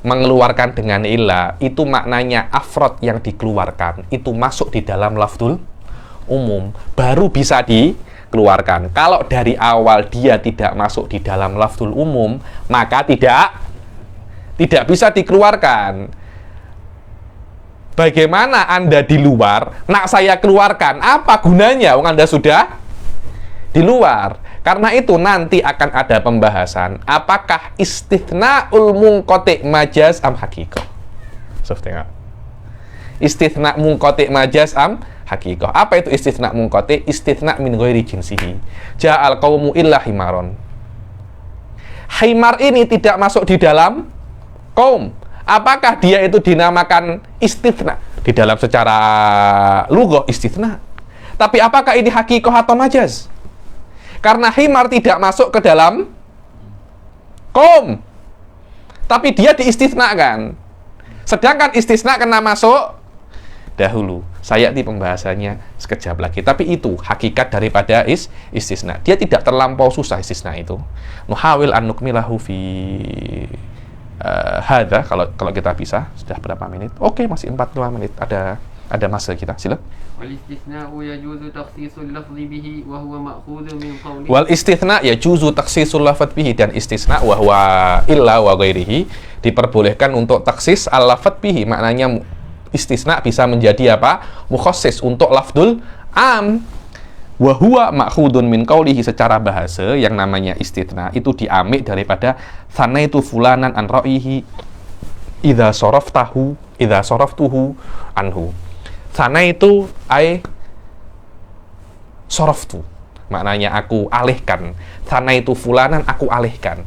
mengeluarkan dengan illah, itu maknanya afrod yang dikeluarkan, itu masuk di dalam lafdul umum, baru bisa dikeluarkan. Kalau dari awal dia tidak masuk di dalam lafdul umum, maka tidak bisa dikeluarkan. bagaimana Anda di luar, nak saya keluarkan, apa gunanya? Wong Anda sudah di luar. Karena itu nanti akan ada pembahasan apakah istithna'ul munqati' majaz am haqiqah. Tengok. Istithna' munqati' majaz am haqiqah. Apa itu istithna' munqati'? Istithna' min ghairi jinsihi. Ja'al qaumu illa himaron. Himar ini tidak masuk di dalam kaum. Apakah dia itu dinamakan istithna'? Di dalam secara lughah istithna'. Tapi apakah ini haqiqah atau majaz? Karena himar tidak masuk ke dalam kaum. Tapi dia diistithnakan. Sedangkan istisna kena masuk dahulu. Saya di pembahasannya sekejap lagi. Tapi itu hakikat daripada istisna. Dia tidak terlampau susah istisna itu. Nuhawil an nukmilahu fi hadza, kalau kita bisa. Sudah berapa menit? Oke, masih 45 menit. Ada masa kita. Sila. Wal istithna'u yajuzu takhsisul lafzi bihi wa huwa ma'khudun min qawli. Wal istithna' yajuzu takhsisul lafz bihi, dan istisna wa huwa illa wa ghairihi diperbolehkan untuk taksis al-lafz bihi. Maknanya istisna bisa menjadi apa? Mukhassis untuk lafdul am. Wa huwa ma'khudun min qawlihi, secara bahasa yang namanya istithna itu diambil daripada sanaitu fulanan an ra'ihi idza saraftuhu anhu. Sana itu soroftu, maknanya aku alihkan. Sana itu fulanan, aku alihkan.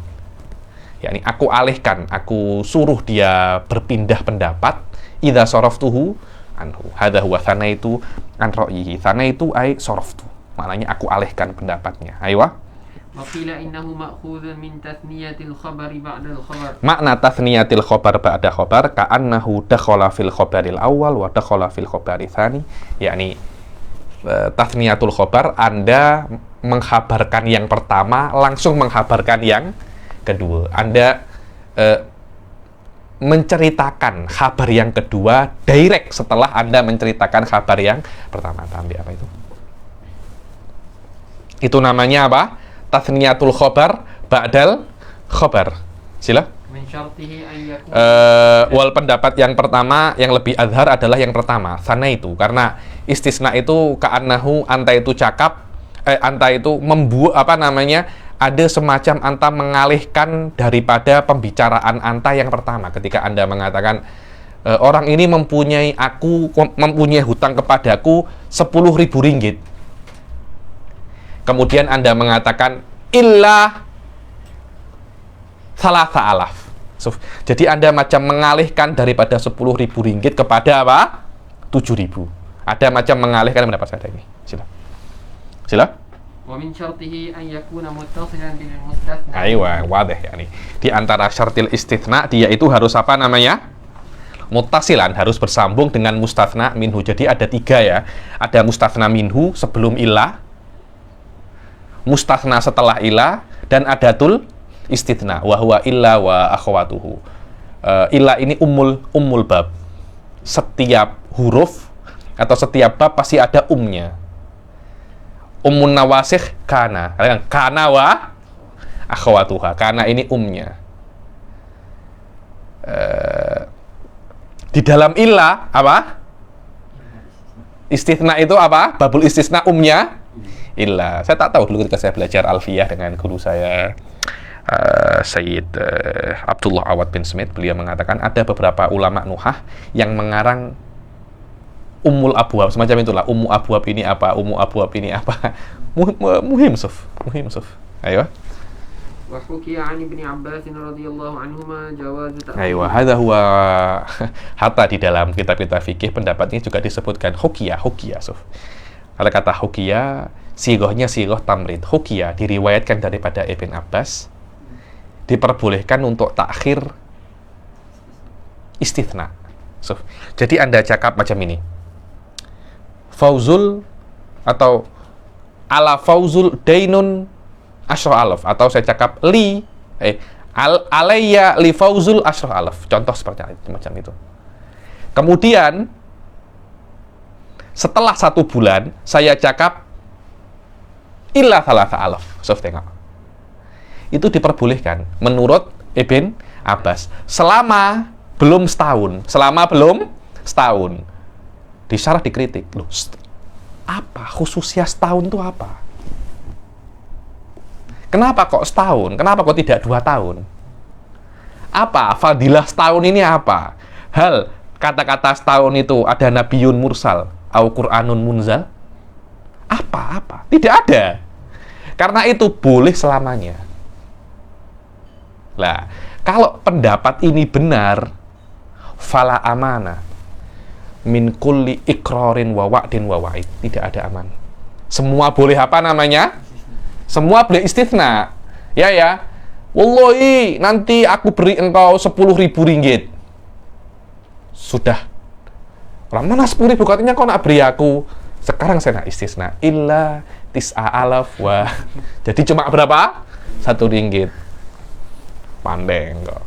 yakni aku alihkan, aku suruh dia berpindah pendapat. Idza saraftuhu anhu, hadza huwa thanaitu an ra'yihi. Thanaitu ai saraftu, maknanya aku alihkan pendapatnya. Aywa. Wa qila innahu ma'khudun min tathniyatil khabari ba'da al-khabar. Makna tathniyatil khabar ba'da khabar ka'annahu dakhala fil khabaril awal wa dakhala fil khabari tsani, yakni tathniyatul khabar, Anda mengkhabarkan yang pertama langsung mengkhabarkan yang kedua. Anda menceritakan kabar yang kedua direct setelah Anda menceritakan kabar yang pertama. Tambah apa itu? Itu namanya apa? Tathniyatul khabar ba'dal khabar. Sila. Min syartihi an yakun Wal pendapat yang pertama yang lebih azhar adalah yang pertama, sana itu, karena istisna itu ka'annahu, anta itu cakap, anta itu membuat apa namanya, ada semacam anta mengalihkan daripada pembicaraan anta yang pertama ketika Anda mengatakan orang ini mempunyai hutang kepadaku 10.000 ringgit. Kemudian Anda mengatakan illa salasa alaf. Jadi Anda macam mengalihkan daripada 10.000 ringgit kepada apa? 7.000. Ada macam mengalihkan pendapat saya ini. Sila. Sila. wa min syartihi an yakuna muttasilan bil mustathna. Aywa, wadah yakni. Di antara syartil istitsna dia itu harus apa namanya? Muttasilan, harus bersambung dengan mustathna minhu. Jadi ada 3 ya. Ada mustathna minhu sebelum ilah, mustathna setelah ilah, dan adatul istitsna wa huwa illa wa akhwatuhu. Illa ini ummul bab. Setiap huruf atau setiap bab pasti ada umnya. Ummun nawasikh kana. Kana wa akhwatuha. Kana ini umnya. Di dalam illa apa? Istitsna itu apa? Babul istisna umnya illa. Saya tak tahu dulu ketika saya belajar alfiyah dengan guru saya Sayyid Abdullah Awad bin Smith, beliau mengatakan ada beberapa ulama nuhah yang mengarang Ummul Abwab, semacam itulah. Ummu Abwab ini apa, Ummu Abwab ini apa. Muhim suf. Ayo. Wa hukiya 'an Ibnu Abbas radhiyallahu anhuma jawaz ta'wil. Ayo, hadza huwa hatta di dalam kitab-kitab fikih pendapat ini juga disebutkan hukiya suf. Kalau kata hukiya, sighahnya sighah tamrid. Hukiya diriwayatkan daripada Ibn Abbas, diperbolehkan untuk takhir istitsna. Suf. Jadi Anda cakap macam ini. Fauzul atau ala fauzul dainun asyrah alaf, atau saya cakap alayya li fauzul asyrah alaf, contoh seperti itu, macam itu. Kemudian setelah 1 bulan saya cakap illa thalatha alaf. Tengok, itu diperbolehkan menurut Ibn Abbas selama belum setahun. setahun. Disyarah dikritik. Loh, apa? Khususnya setahun itu apa? Kenapa kok setahun? Kenapa kok tidak 2 tahun? Apa? Fadilah setahun ini apa? Hal kata-kata setahun itu ada nabiyun mursal, au Qur'anun munzal? Apa? Tidak ada. Karena itu boleh selamanya. Lah, kalau pendapat ini benar, fala amana min kulli iqrarin wa wa'din wa wa'id. Tidak ada aman. Semua boleh apa namanya? Semua boleh istitsna. Ya. Wallahi, nanti aku beri engkau 10.000 ringgit. Sudah. Orang mana 10.000? Katanya kau nak beri aku. Sekarang saya nak istisna. Illa tis'a'alaf wa. Jadi cuma berapa? 1 ringgit. Pandai engkau.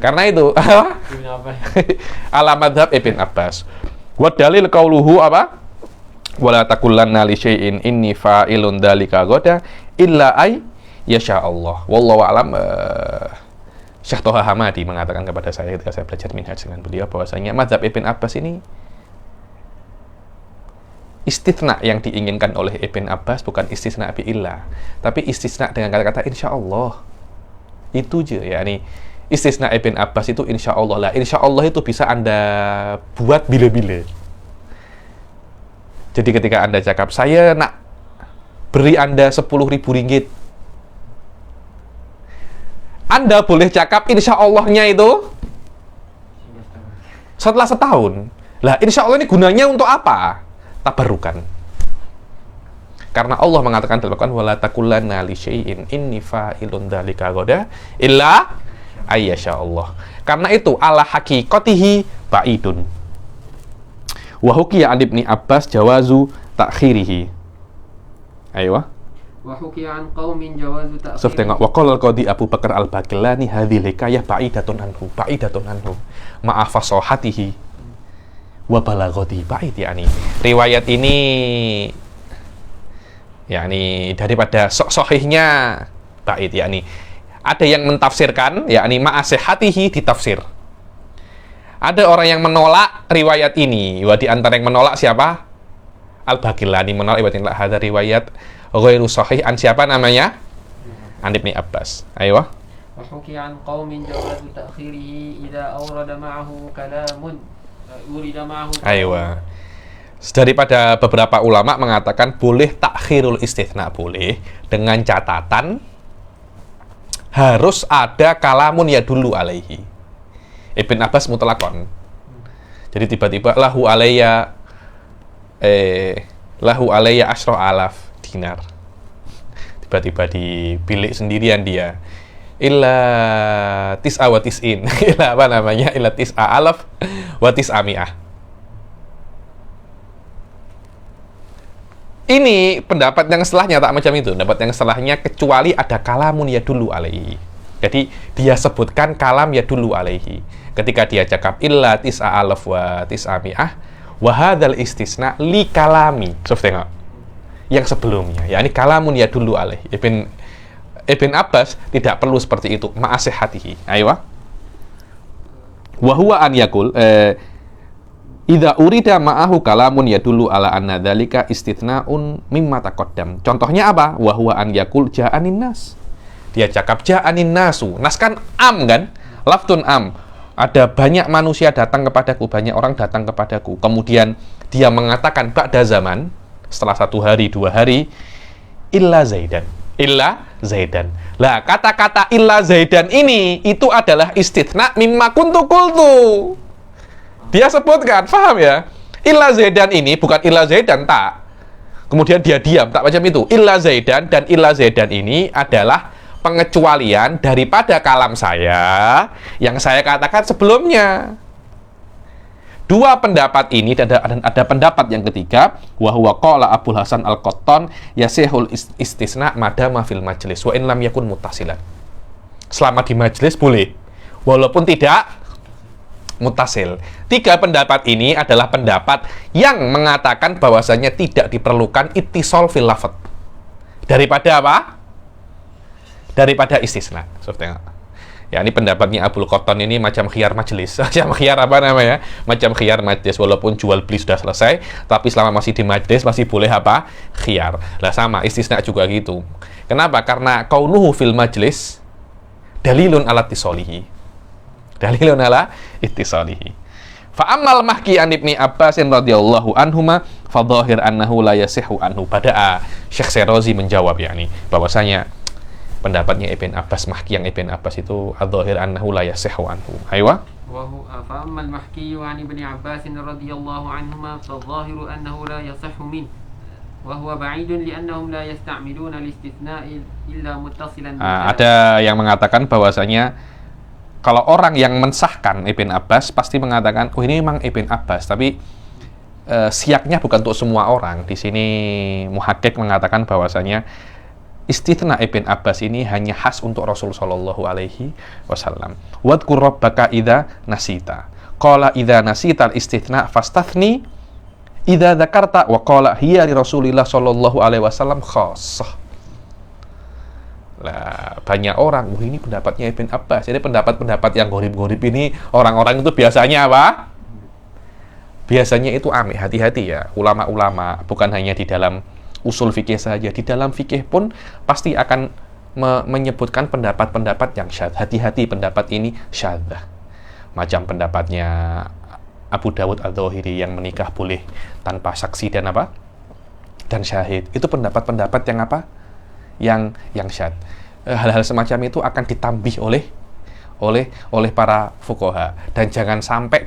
Karena itu ala madhab Ibn Abbas. Wa dalil qauluhu apa? Wala taqulanna li syai'in inni fa'ilun dzalika ghadan illa ay yasha Allah. Wallahu a'lam. Syekh Thaha Hamadi mengatakan kepada saya ketika saya belajar minhaj dengan beliau bahwasanya mazhab Ibn Abbas ini istitsna yang diinginkan oleh Ibn Abbas bukan istisna bi illah, tapi istisna dengan kata-kata insya Allah. Itu aja ya, nih istisna Ibn Abbas itu insya Allah lah. Insya Allah itu bisa Anda buat bila-bila. Jadi ketika Anda cakap, saya nak beri Anda 10.000 ringgit, Anda boleh cakap insya Allahnya itu setelah setahun. Lah insya Allah ini gunanya untuk apa? Tabarukan. Karena Allah mengatakan dalam Al-Quran, wala taqulanna li syai'in inni fa'ilun dzalika ghadan illa ayyasha Allah. Karena itu ala haqiqatihi ba'idun. Wa hukiya an Ibni Abbas jawazu takhirihi. Ayo. Wa hukiya an qaumin jawazu ta'khirihi. Sof tengok wa qala al-qadi Abu Bakar al-Baqillani hadhil hikayah ba'idatun anhu ma'a fasahatihi wa balaghati ba'id, yakni riwayat ini yakni daripada sahihnya ba'id, yakni ada yang mentafsirkan yakni ma'a sihhatihi ditafsir. Ada orang yang menolak riwayat ini. Di antara yang menolak siapa? Al-Baqillani menolak riwayat ghairu sahih an siapa namanya? An Ibni Abbas. Ayo. Wa hukiya an qaumin jawazu ta'khirihi idza awrada ma'ahu kalamun urida ma'ahu. Ayo. Daripada beberapa ulama mengatakan boleh takhirul istitsna, boleh dengan catatan harus ada kalamun ya dulu alaihi. Ibn Abbas mutlakon. Jadi tiba-tiba lahu alayya asyra alaf dinar. Tiba-tiba di bilik sendirian dia. Illa tis'a wa tis'in. Illa apa namanya? Illa tis'a alaf wa tis'a mi'ah. Ini pendapat yang setelahnya tak macam itu. Pendapat yang setelahnya kecuali ada kalamun ya dulu alaihi. Jadi dia sebutkan kalam ya dulu alaihi. Ketika dia cakap illa tis'a alaf wa tis'a mi'ah wa hadzal istisna li kalami. Sof tengok. Yang sebelumnya, yakni kalamun ya dulu alaihi. Ibn Abbas tidak perlu seperti itu, ma'asihatihi. Ayo. Wa huwa an yaqul idza urida ma'ahu kalamun ya dulu ala anna dzalika istitnaun mimma taqaddam. Contohnya apa? Wa huwa an yaqul ja'anin nas. Dia cakap ja'anin nasu. Nas kan am kan? Laftun am. Ada banyak manusia datang kepadaku, banyak orang datang kepadaku. Kemudian dia mengatakan ba'da zaman, setelah 1 hari, 2 hari, illa Zaidan. Illa Zaidan. Lah, kata-kata illa Zaidan ini itu adalah istitsna mimma kuntu qultu. Dia sebutkan, paham ya? Illa Zaidan ini bukan illa Zaidan, tak. Kemudian dia diam, tak macam itu. Illa Zaidan dan illa Zaidan ini adalah pengecualian daripada kalam saya yang saya katakan sebelumnya. 2 pendapat ini dan ada pendapat yang ketiga, wa huwa qala Abul Hasan Al-Qattan yasihul istisna madama fil majlis wa in lam yakun muttasilan. Selama di majlis boleh walaupun tidak muttasil. 3 pendapat ini adalah pendapat yang mengatakan bahwasanya tidak diperlukan ittisal fil lafadz. Daripada apa? Daripada istisna. Ya, ini pendapatnya Abul Qattan ini macam khiyar majelis. Macam khiyar apa namanya? Macam khiyar majelis. Walaupun jual beli sudah selesai, tapi selama masih di majelis masih boleh apa? Khiyar. Lah sama, istisna juga gitu. Kenapa? Karena kaunuhu fil majelis dalilun ala ittisalihi. Dalilun ala ittisalihi. Fa ammal mahki an Ibni Abbas radhiyallahu anhuma fa dhahir annahu la yasihu anhu. Pada Syekh Syarazi menjawab yakni bahwasanya pendapatnya Ibn Abbas, mahki yang Ibn Abbas itu adzahir annahu la yasihu anhu. Aywa. Fa amma al-mahki an Ibni Abbas radhiyallahu anhuma fa dhahiru annahu la yasihhu min wa huwa ba'idun li'annahum la yasta'miluna al-istithna' illa muttasilan ada yang mengatakan bahwasanya kalau orang yang mensahkan Ibn Abbas pasti mengatakan, oh ini memang Ibn Abbas, tapi siaknya bukan untuk semua orang. Di sini muhakkik mengatakan bahwasanya istitsna Ibn Abbas ini hanya khas untuk Rasul sallallahu alaihi wasallam. Wadkur rabbaka idza nasita. Qala idza nasita al-istitsna fastathni idza dzakarta wa qala hiya li Rasulillah sallallahu alaihi wasallam khassah. Lah, banyak orang, wah ini pendapatnya Ibn Abbas. Jadi pendapat-pendapat yang gorib-gorib ini, orang-orang itu biasanya apa? Biasanya itu amih, hati-hati ya. Ulama-ulama, bukan hanya di dalam usul fikih saja, di dalam fikih pun pasti akan menyebutkan pendapat-pendapat yang syadz. Hati-hati, pendapat ini syadzah. Macam pendapatnya Abu Dawud Adz-Dzahiri yang menikah boleh tanpa saksi dan apa? Dan syahid. Itu pendapat-pendapat yang apa? Yang syadz. Hal-hal semacam itu akan ditambih oleh para fuqaha, dan jangan sampai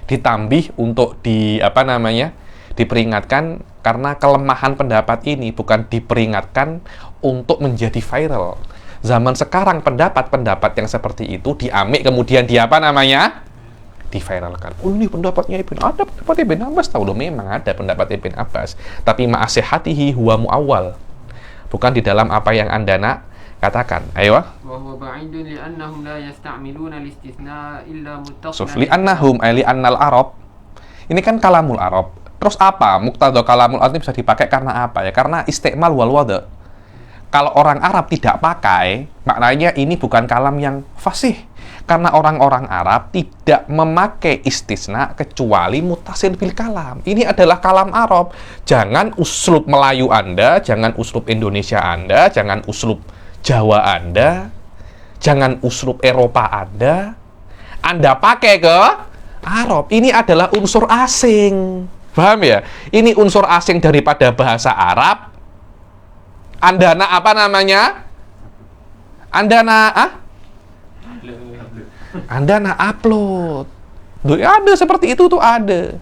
ditambih untuk diperingatkan, karena kelemahan pendapat ini bukan diperingatkan untuk menjadi viral. Zaman sekarang pendapat-pendapat yang seperti itu diamik kemudian diviralkan. Oh ini pendapatnya ada pendapat Ibn Abbas, tahu loh, memang ada pendapat Ibn Abbas, tapi ma'asihatihi huwa mu'awwal, bukan di dalam apa yang Anda nak katakan. Ayo. Wa huwa ba'idun li'annahum la yasta'miluna al-istithna' illa muttasilan. Li'annahum ay li'annal Arab. Ini kan kalamul Arab. Terus apa? Muqtadha kalamul Arab ini bisa dipakai karena apa ya? Karena istiqmal wal wada'. Kalau orang Arab tidak pakai, maknanya ini bukan kalam yang fasih. Karena orang-orang Arab tidak memakai istisna kecuali mutasil bil kalam. Ini adalah kalam Arab. Jangan uslub Melayu Anda, jangan uslub Indonesia Anda, jangan uslub Jawa Anda, jangan uslub Eropa Anda pakai ke Arab. Ini adalah unsur asing. Paham ya? Ini unsur asing daripada bahasa Arab. Anda nak apa namanya? Anda nak upload. Duh, ada seperti itu tuh ada.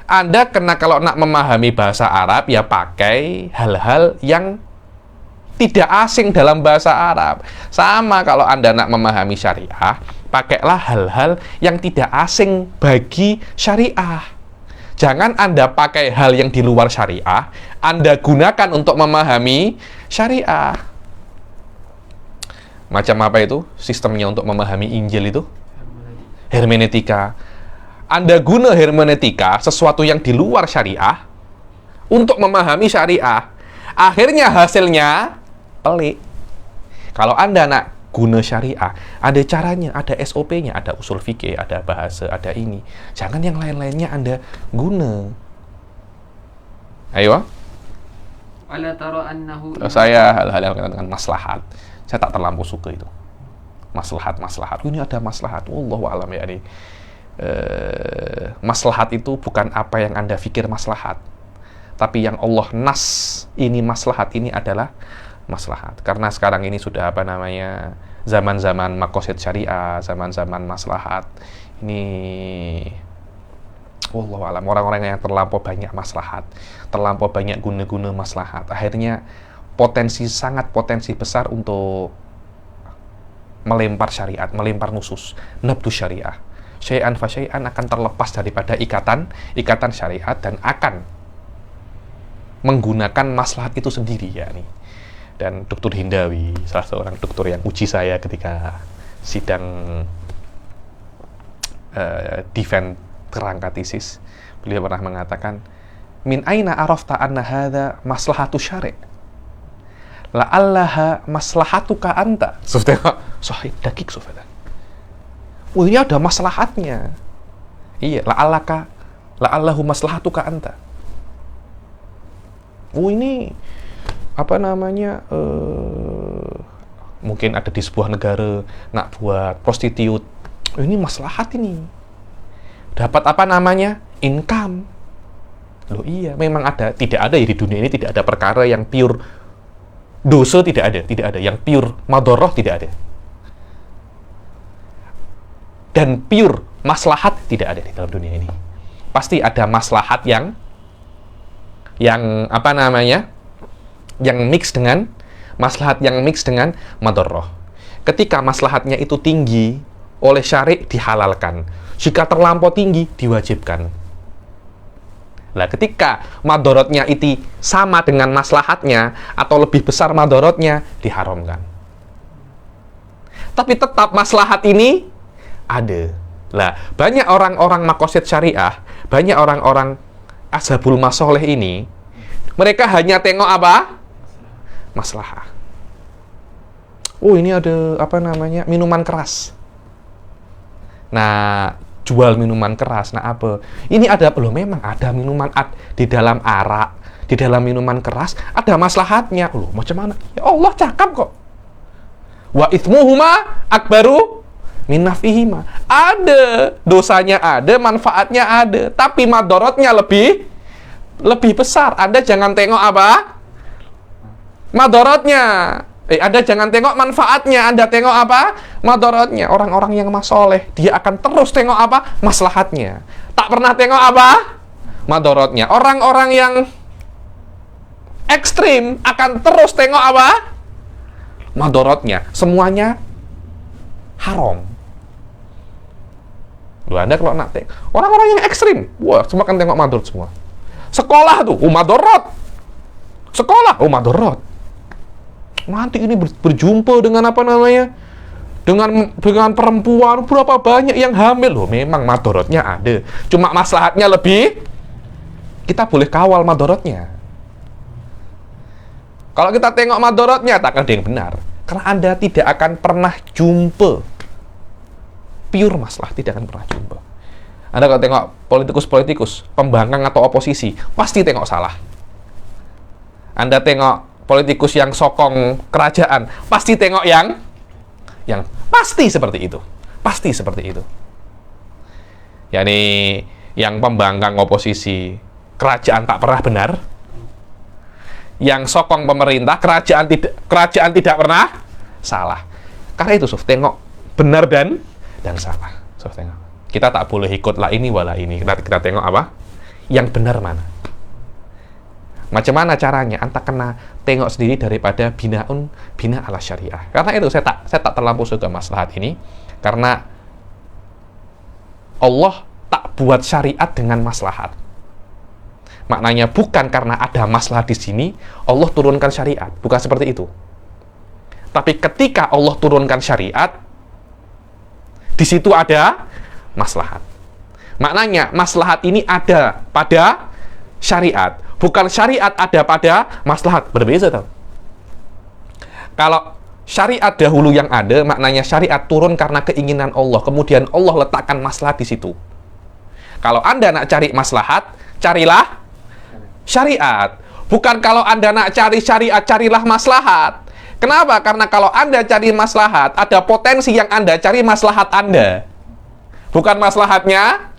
Anda kalau nak memahami bahasa Arab ya pakai hal-hal yang tidak asing dalam bahasa Arab. Sama kalau Anda nak memahami syariah, pakailah hal-hal yang tidak asing bagi syariah. Jangan Anda pakai hal yang di luar syariah, Anda gunakan untuk memahami syariah. Macam apa itu? Sistemnya untuk memahami Injil itu? Hermeneutika. Anda guna hermeneutika, sesuatu yang di luar syariah, untuk memahami syariah. Akhirnya hasilnya pelik. Kalau Anda nak guna syariah, ada caranya, ada SOP-nya, ada usul fikih, ada bahasa, ada ini. Jangan yang lain-lainnya Anda guna. Ayo. Saya hal-hal yang berkaitan dengan maslahat. Saya tak terlampau suka itu. Maslahat. Ini ada maslahat. Wallahu a'lam ya. Maslahat itu bukan apa yang Anda pikir maslahat. Tapi yang Allah nas ini maslahat, ini adalah maslahat. Karena sekarang ini sudah zaman-zaman maqasid syariah, zaman-zaman maslahat. Ini wallahu a'lam, orang-orang yang terlampau banyak maslahat, terlampau banyak guna-guna maslahat. Akhirnya sangat potensi besar untuk melempar syariat, melempar nusus, nabdu syariah. Syai'an fa syai'an akan terlepas daripada ikatan syariat dan akan menggunakan maslahat itu sendiri ya nih. Dan Dr. Hindawi, salah seorang dokter yang uji saya ketika sidang defend kerangka tesis, beliau pernah mengatakan, min aina arafta anna hadha maslahatu syari' la'allaha maslahatuka anta. Sahih dakik sufatan. Oh, ini ada maslahatnya. Iya, la'allahu maslahatuka anta. Oh, ini apa namanya? Mungkin ada di sebuah negara nak buat prostitut. Oh, ini maslahat ini. Dapat apa namanya? Income. Loh iya, memang ada. Tidak ada ya di dunia ini, tidak ada perkara yang pure dosa, tidak ada. Yang pure madharah tidak ada. Dan pure maslahat tidak ada di dalam dunia ini. Pasti ada maslahat yang apa namanya? Yang mix dengan maslahat yang mix dengan madharah. Ketika maslahatnya itu tinggi, oleh syari' dihalalkan. Jika terlampau tinggi, diwajibkan. Nah, ketika madorotnya itu sama dengan maslahatnya atau lebih besar madorotnya, diharamkan. Tapi tetap maslahat ini ada. Lah, banyak orang-orang makosid syariah, banyak orang-orang ashabul masoleh ini, mereka hanya tengok apa? Maslahah. Oh, ini ada apa namanya? Minuman keras. Nah, jual minuman keras. Nah, apa? Ini ada belum? Memang ada minuman di dalam arak, di dalam minuman keras ada maslahatnya. Loh, macam mana? Ya Allah cakap kok. Wa itsmuhuma akbaru min nafihima. Ada dosanya, ada manfaatnya, ada, tapi madorotnya lebih besar. Anda jangan tengok apa? Madorotnya. Anda jangan tengok manfaatnya, Anda tengok apa? Madorotnya. Orang-orang yang masoleh, dia akan terus tengok apa? Maslahatnya. Tak pernah tengok apa? Madorotnya. Orang-orang yang ekstrim akan terus tengok apa? Madorotnya. Semuanya haram. Loh, Anda kalau nak tengok orang-orang yang ekstrim, wah, semua akan tengok madorot semua. Sekolah tuh, madorot. Sekolah, madorot. Nanti ini berjumpa dengan apa namanya? Dengan perempuan, berapa banyak yang hamil. Loh, memang madorotnya ada. Cuma maslahatnya lebih, kita boleh kawal madorotnya. Kalau kita tengok madorotnya, tak ada yang benar. Karena Anda tidak akan pernah jumpa pure masalah, tidak akan pernah jumpa. Anda kalau tengok politikus-politikus, pembangkang atau oposisi, pasti tengok salah. Anda tengok politikus yang sokong kerajaan, pasti tengok yang pasti seperti itu. Pasti seperti itu. yakni yang pembangkang oposisi, kerajaan tak pernah benar. Yang sokong pemerintah, kerajaan tidak pernah salah. Karena itu, Suf, tengok benar dan salah. Suf, tengok. Kita tak boleh ikut lah ini wala ini. Kita tengok apa? Yang benar mana? Macam mana caranya? Anta kena tengok sendiri daripada bina ala syariah. Karena itu saya tak terlampau suka maslahat ini, karena Allah tak buat syariat dengan maslahat. Maknanya bukan karena ada maslahat di sini Allah turunkan syariat, bukan seperti itu. Tapi ketika Allah turunkan syariat, di situ ada maslahat. Maknanya maslahat ini ada pada syariat, bukan syariat ada pada maslahat. Berbeda tau. Kalau syariat dahulu yang ada, maknanya syariat turun karena keinginan Allah, kemudian Allah letakkan maslahat di situ. Kalau Anda nak cari maslahat, carilah syariat. Bukan kalau Anda nak cari syariat, carilah maslahat. Kenapa? Karena kalau Anda cari maslahat, ada potensi yang Anda cari maslahat Anda, bukan maslahatnya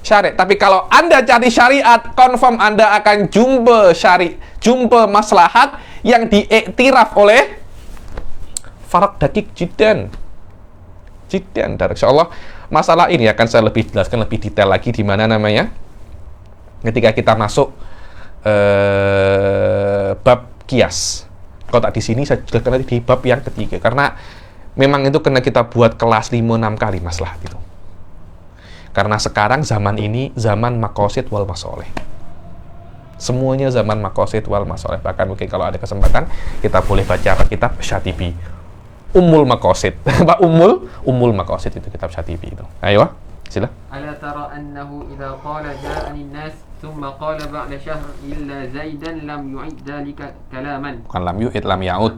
syariat. Tapi kalau Anda cari syariat, confirm Anda akan jumpa maslahat yang diiktiraf oleh farak dakik jiddan. Dan insyaallah masalah ini akan saya lebih jelaskan lebih detail lagi di mana namanya ketika kita masuk bab kias. Kalau tak di sini saya jelaskan nanti di bab yang ketiga, karena memang itu kena kita buat kelas 5-6 kali masalah itu. Karena sekarang zaman ini zaman maqasid wal masoleh. Semuanya zaman maqasid wal masoleh. Bahkan mungkin kalau ada kesempatan kita boleh baca kitab Syatibi, Ummul Maqasid. Pak Ummul Maqasid itu kitab Syatibi itu. Ayo, sila. Ala tara annahu idza qala ja'ani an-nas thumma qala ba'da syahr illa zaidan lam yu'id dhalika kalaman. Bukan lam yu'id, lam ya'ud.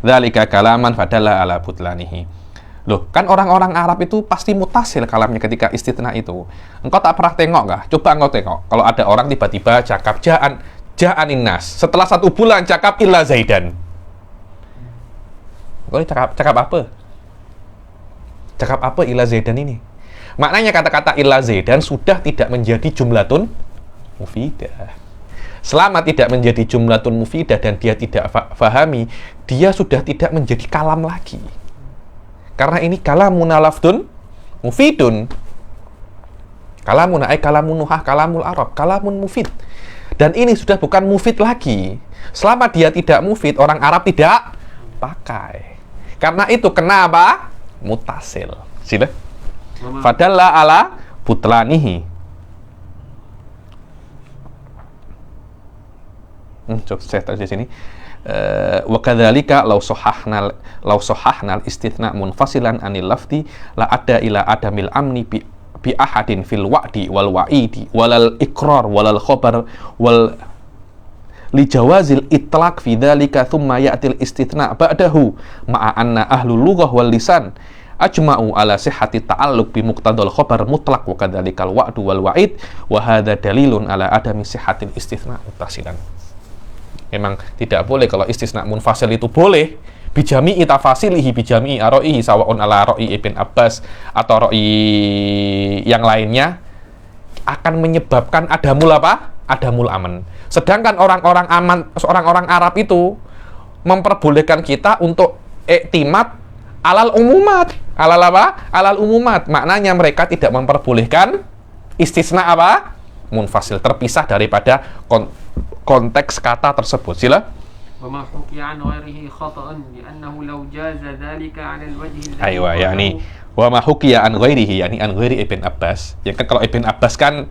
dzalika kalaman fadalla ala butlanihi. Loh, kan orang-orang Arab itu pasti mutasil kalamnya ketika istitsna itu. Engkau tak pernah tengok nggak? Coba engkau tengok. Kalau ada orang tiba-tiba cakap ja'anin nas. Setelah 1 bulan cakap illa Zaidan. Engkau cakap apa? Cakap apa illa Zaidan ini? Maknanya kata-kata illa Zaidan sudah tidak menjadi jumlatun mufidah. Selama tidak menjadi jumlatun mufidah dan dia tidak fahami, dia sudah tidak menjadi kalam lagi. Karena ini kalamun lafdun mufidun. Kalamun ay kalamun nuhah, kalamul Arab, kalamun mufid. Dan ini sudah bukan mufid lagi. Selama dia tidak mufid, orang Arab tidak pakai. Karena itu kenapa? Mutasil. Sila. Fadalla ala butlanihi. Coba saya taruh di sini. Wa kadzalika law sahahna al-istitsna munfasilan anil lafzi la adda ila adamil amni bi ahadin fil wa'di wal wa'idi walal iqrar walal khabar wal li jawazil itlaq fi dzalika thumma ya'til istitsna ba'dahu ma'a anna ahlul lughah wal lisan ajma'u ala sihhati ta'alluq bi muqtadal khabar mutlaq wa kadzalikal wa'du wal wa'id wa hadza dalilun ala adami sihhatil istitsna muttasilan. Memang tidak boleh kalau istisna munfasil itu boleh bijami'i tafasilihi bijami'i aro'ihi sawa'un ala ro'i Ibn Abbas atau ro'i yang lainnya akan menyebabkan adamul apa? Adamul aman. Sedangkan orang-orang Arab itu memperbolehkan kita untuk iktimat alal umumat. Alal apa? Alal umumat. Maknanya mereka tidak memperbolehkan istisna apa? Munfasil, terpisah daripada konteks kata tersebut. Sila. وما حكي عن غيره خطأ لأنه لو جاز ذلك على الوجه الذي Aywa, yakni wa ma hukiya an ghairihi, yakni an ghairi Ibn Abbas. Ya kan kalau Ibn Abbas kan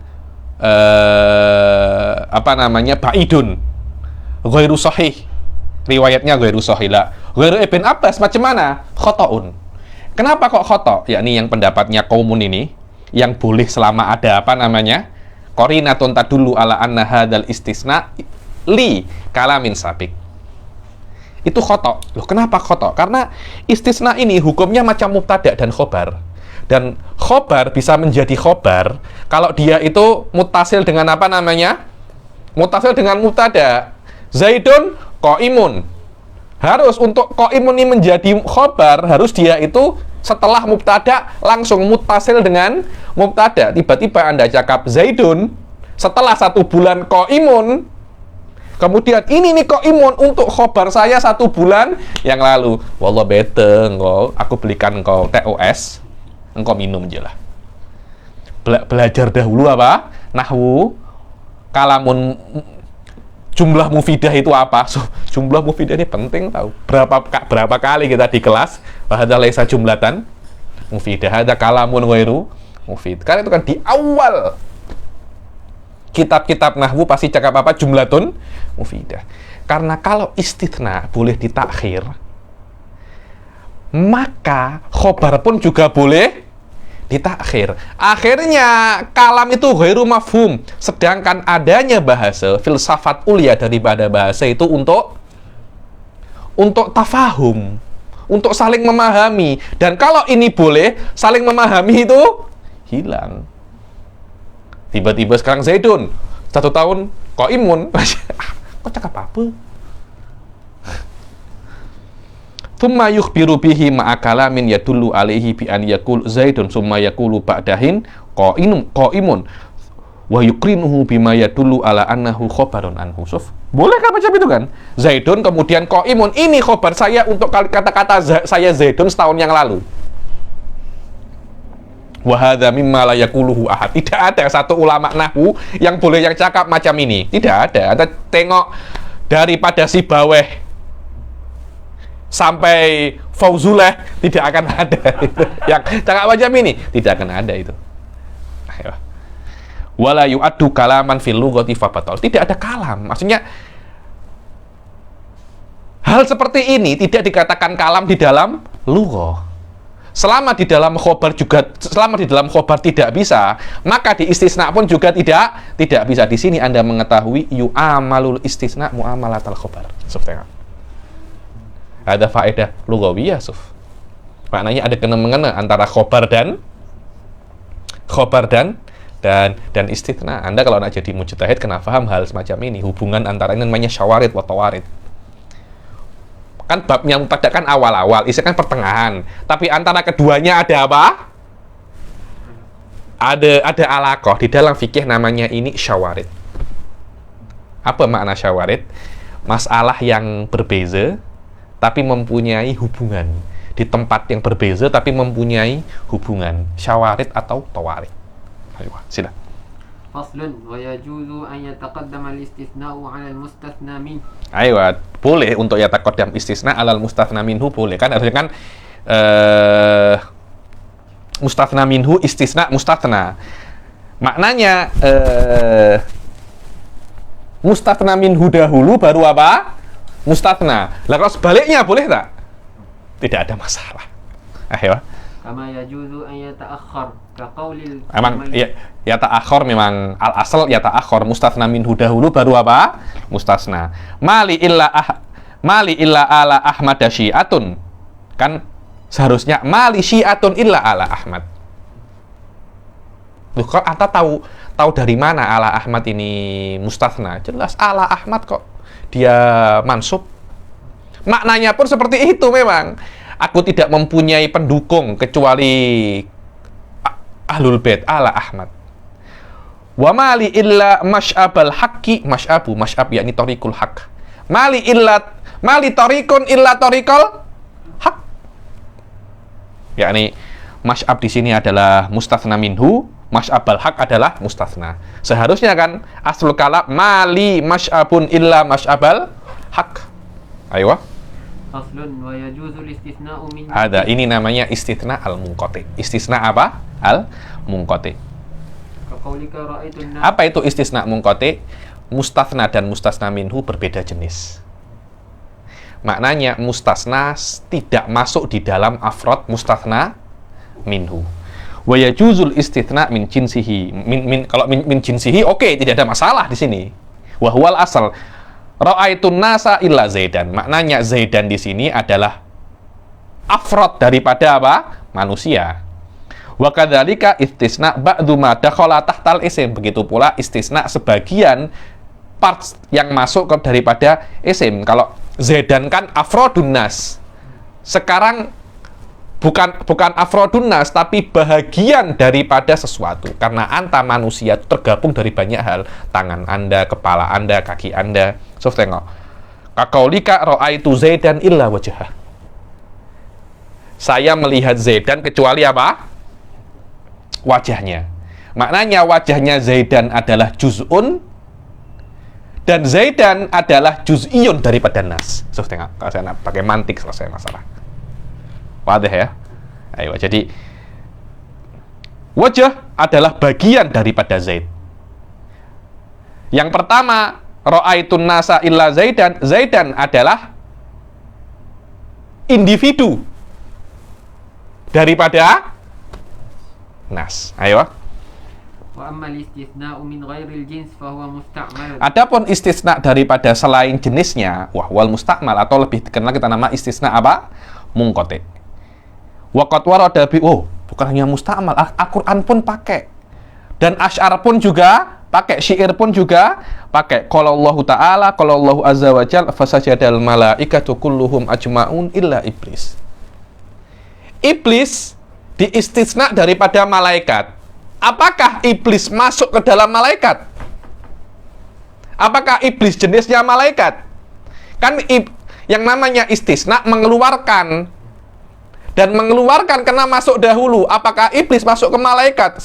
ba'idun, ghairu sahih. Riwayatnya ghairu sahih lah. Ghairu Ibn Abbas macam mana? Khata'un. Kenapa kok khata'? Yakni yang pendapatnya qaumun ini yang boleh selama ada qarinatun tadullu ala anna hadzal istisna li kalamin sabiq. Itu khata'. Loh, kenapa khata'? Karena istisna ini hukumnya macam mubtada' dan khobar. Dan khobar bisa menjadi khobar kalau dia itu mutasil dengan mutasil dengan mubtada'. Zaidun qaimun. Harus untuk qaimun ini menjadi khobar, harus dia itu setelah mubtada langsung mutasil dengan mubtada. Tiba-tiba Anda cakap Zaidun setelah 1 bulan qaimun, kemudian ini nih qaimun untuk khobar saya 1 bulan yang lalu. Wallah bete engkau, aku belikan engkau TOS, engkau minum aja lah. Belajar dahulu apa? Nahwu, kalamun, jumlah mufidah itu apa? Jumlah mufidah ini penting tahu. Berapa kali kita di kelas bahasa laisa jumlatan mufidah, ada kalamun ghairu mufid. Karena itu kan di awal kitab-kitab nahwu pasti cakap apa? Jumlatun mufidah. Karena kalau istitsna boleh ditakhir, maka khobar pun juga boleh ditakhir. Akhirnya kalam itu ghairu mafhum. Sedangkan adanya bahasa, filsafat ulia daripada bahasa itu untuk tafahum, untuk saling memahami. Dan kalau ini boleh, saling memahami itu hilang. Tiba-tiba sekarang Zaidun 1 tahun qaimun. Kok cakap apa? Thumma yukhbiru bihi ma'a kalamin yadullu alaihi bi an yaqul Zaidun summa yaqulu ba'dahin qaimun wa yuqrinuhu bima yadullu ala annahu khabarun anhu. Bolehkah macam itu kan? Zaidun kemudian qaimun, ini khabar saya untuk kata-kata saya Zaidun setahun yang lalu. Wa hadza mimma la yaquluhu ahad. Tidak ada satu ulama nahwu yang boleh yang cakap macam ini. Tidak ada. Anda tengok daripada Sibaweh sampai Fauzullah tidak akan ada yang cakap macam ini, tidak akan ada itu. Ayo. Wala yu'addu kalaman fil lughati fabatal. Tidak ada kalam. Maksudnya hal seperti ini tidak dikatakan kalam di dalam lughah. Selama di dalam khobar tidak bisa, maka di istisna pun juga tidak bisa. Di sini Anda mengetahui yu'amalul istisna mu'amalatal khobar. Seperti apa? Ada faedah lugawiyah, Suf. Maknanya ada kena-mengena antara khobar dan istitsna. Anda kalau nak jadi mujtahid kena paham hal semacam ini, hubungan antara ini namanya syawarid wa tawarid. Kan babnya mubtada kan awal-awal, isi kan pertengahan. Tapi antara keduanya ada apa? Ada alaqah. Di dalam fikih namanya ini syawarid. Apa makna syawarid? Masalah yang berbeza tapi mempunyai hubungan. Di tempat yang berbeza tapi mempunyai hubungan. Syawarid atau tawarid. Ayo, sila. Faslun wa yajuzu an yataqaddama al-istithna'u 'ala al-mustathna min. Ayo, boleh untuk yataqaddam istisna 'ala al-mustathna minhu, boleh kan? Harusnya kan mustathna minhu istisna mustathna. Maknanya mustathna minhu dahulu baru apa? Mustathna. Lah kalau sebaliknya boleh tak? Tidak ada masalah. Ayo. Kama yajuzu an yata'akhkhar ka qaulil Emang ya ta'akhkhar memang al-asal ya ta'akhkhar, mustathna minhu dahulu baru apa? Mustasna. Mali illa ala Ahmad syi'atun. Kan seharusnya mali syi'atun illa ala Ahmad. Loh, kok Anta tahu dari mana ala Ahmad ini mustathna? Jelas ala Ahmad kok. Dia mansub. Maknanya pun seperti itu memang. Aku tidak mempunyai pendukung kecuali Ahlul Bait ala Ahmad. Wa mali illa masy'abal haqqi, masy'ab yakni tariqul haq. Mali tariqun illa tariqul haq. Yakni masy'ab di sini adalah mustathna minhu, masy'abal haq adalah mustathna. Seharusnya kan aslul kalam mali masy'abun illa masy'abal haq. Ayo. Faslun wa yajuzu al-istithna'u min. Ada, ini namanya istitsna al-munqati. Istisna apa? Al-munqati. Ka qaulika ra'aitun nas. Apa itu istisna munqati? Mustathna dan mustasna minhu berbeda jenis. Maknanya mustasna tidak masuk di dalam afrod mustathna minhu. Wa yajuzul istitsna min jinsihi. Kalau min jinsihi oke, tidak ada masalah di sini. Wa huwal asal. Ra'aitun nasa illa Zaidan. Maknanya Zaidan di sini adalah afrod daripada apa? Manusia. Wa kadzalika istisna ba'du ma dakhala tahtal isim. Begitu pula istisna sebagian parts yang masuk ke daripada isim. Kalau Zaidan kan afrodun nas. Sekarang bukan afrodun nas tapi bahagian daripada sesuatu. Karena anta manusia itu tergabung dari banyak hal. Tangan Anda, kepala Anda, kaki Anda. So, tengok. Kaqaulika ra'aitu Zaidan illa wajhah. Saya melihat Zaidan kecuali apa? Wajahnya. Maknanya wajahnya Zaidan adalah juz'un dan Zaidan adalah juz'iyun daripada nas. So, tengok. Kalau saya nak pakai mantik selesai masalah. Wadah ya? Ayo, jadi wajah adalah bagian daripada Zaid. Yang pertama, ra'aitun nasa illa Zaidan. Zaidan adalah individu daripada nas. Ayo. Wa amma al-istithna'u min ghairil jins fa huwa musta'mal. Adapun istisna daripada selain jenisnya, wal musta'mal atau lebih dikenal kita nama istisna apa? Munqati. Wa qad warada bi bukan hanya musta'mal, Al-Qur'an pun pakai. Dan asy'ar pun juga pakai, syair pun juga pakai. Qala Allah Ta'ala, qala Allah Azza wa Jalla, fasajadal malaikatu kulluhum ajma'un illa iblis. Iblis diistisna daripada malaikat. Apakah iblis masuk ke dalam malaikat? Apakah iblis jenisnya malaikat? Kan yang namanya istisna mengeluarkan. Dan mengeluarkan karena masuk dahulu. Apakah iblis masuk ke malaikat?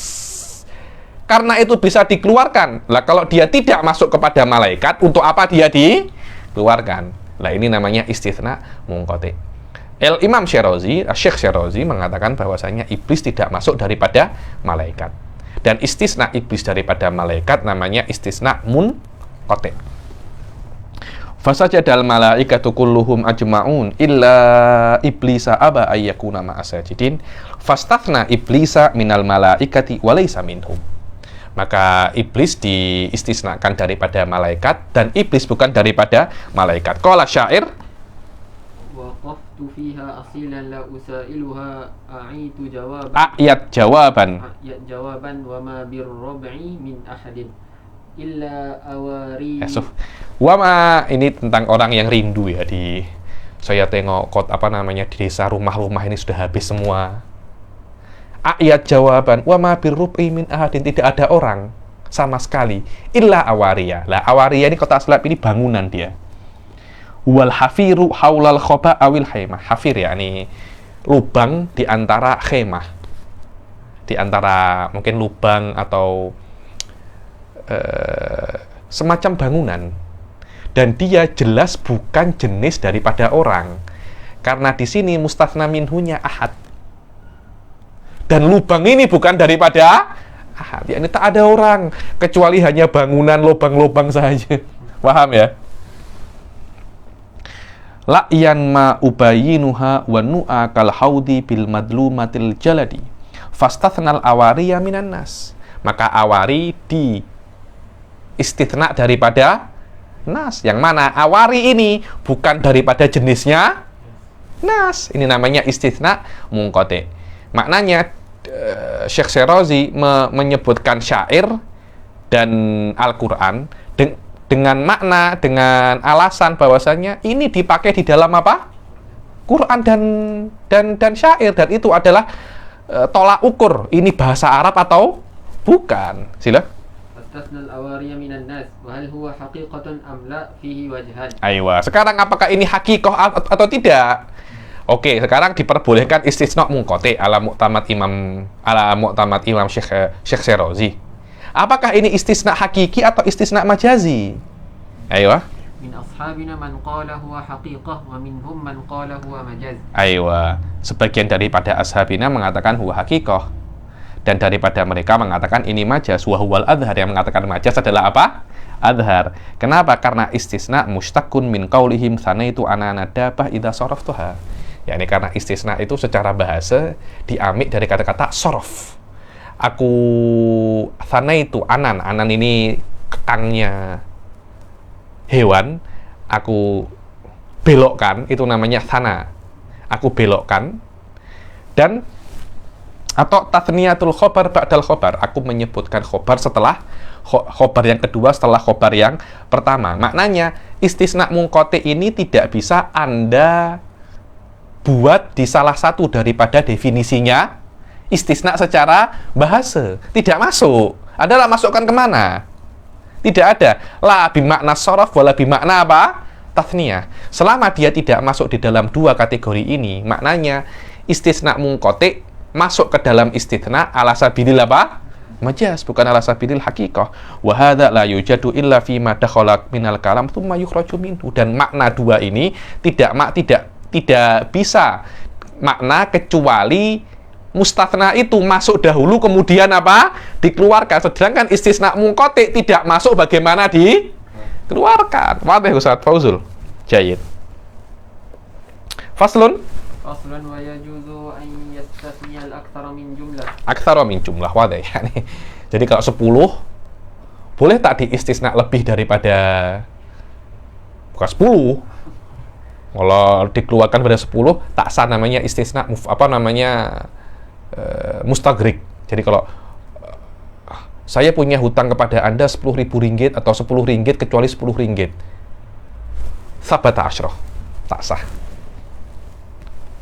Karena itu bisa dikeluarkan. Lah kalau dia tidak masuk kepada malaikat, untuk apa dia dikeluarkan? Lah ini namanya istisna munqati. Imam Syirazi, Syekh Syirazi mengatakan bahwasanya iblis tidak masuk daripada malaikat. Dan istisna iblis daripada malaikat namanya istisna munqati. Fasajadal malaikatu kulluhum ajma'un illa iblisa aba ayyakuna ma'asajidin fastathna iblisa minal malaikati walaysa minhum. Maka iblis diistisnakan daripada malaikat dan iblis bukan daripada malaikat. Qala syair Wa فيها أصيلا لا أسائلها أعيت جوابا Ayat jawaban. جوابا وما بالربع من أحد إلا أواري. Wama, ini tentang orang yang rindu ya. Saya tengok di desa, rumah-rumah ini sudah habis semua. Ayat jawaban, wama birrubi min ahadin, tidak ada orang sama sekali. Illa awariya. Lah awariya ini kota Slab ini bangunan dia. Wal hafiru haulal khoba awil khaimah. Hafir ya, ini lubang di antara khemah. Di antara mungkin lubang atau semacam bangunan. Dan dia jelas bukan jenis daripada orang. Karena di sini mustatsna minhunya ahad. Dan lubang ini bukan daripada ahad. Ya, ini tak ada orang. Kecuali hanya bangunan lubang-lubang saja. Paham ya? La'yan ma ubayinuha wa nu'a kal haudi bil madlumatil jaladi fastathnal awariya minan nas. Maka awari di istitsna daripada nas. Yang mana awari ini bukan daripada jenisnya nas. Ini namanya istitsna munqati. Maknanya Syekh Syarazi menyebutkan syair dan Al-Quran dengan makna, dengan alasan bahwasanya ini dipakai di dalam apa? Quran dan syair, dan itu adalah tolak ukur ini bahasa Arab atau bukan. Sila. Aywa. Sekarang apakah ini hakikoh atau tidak? Oke, sekarang diperbolehkan istisna munqati ala mu'tamad Imam Syekh Syarazi. Apakah ini istisna hakiki atau istisna majazi? Aywa. Min ashabina man qala huwa haqiqah wa minhum man qala huwa majaz. Aywa. Sebagian daripada ashabina mengatakan huwa haqiqah, dan daripada mereka mengatakan ini majaz. Wa huwal adhar, yang mengatakan majaz adalah apa? Adhar. Kenapa? Karena istisna mushtaqun min qaulihim sanaitu anana dabah idza saraftuha. yakni karena istisna itu secara bahasa diambil dari kata-kata sorof. Aku sana itu anan ini kekangnya hewan, aku belokkan, itu namanya sana. Aku belokkan. Dan atau tathniyatul khobar ba'dal khobar, aku menyebutkan khobar setelah khobar yang kedua setelah khobar yang pertama. Maknanya istisna munqati ini tidak bisa Anda buat di salah satu daripada definisinya istisna secara bahasa. Tidak masuk. Adalah masukkan kemana? Tidak ada. La bimakna sorof wala bimakna apa? Tathniyah. Selama dia tidak masuk di dalam dua kategori ini, maknanya istisna munqati masuk ke dalam istisna ala sabilil apa? Majaz, bukan ala sabilil haqiqah. Wa hadza la yujadu illa fi ma dakhala minal kalam tsumma yukhraju minhu. Dan makna dua ini tidak bisa makna kecuali mustatsna itu masuk dahulu kemudian apa? Dikeluarkan. Sedangkan istisna munqati tidak masuk, bagaimana dikeluarkan? Wadih Ustaz Fauzul. Jayid. Faslun wa yajuzu an yastathniya al-aktsara min jumlah. Aktsara min jumlah wadih. Jadi kalau 10 boleh tak diistisna lebih daripada bukan 10. Kalau dikeluarkan pada 10 tak sah, namanya istisna mustagrik. Jadi kalau saya punya hutang kepada Anda 10.000 ringgit atau 10 ringgit kecuali 10 ringgit, sabata asyroh, tak sah.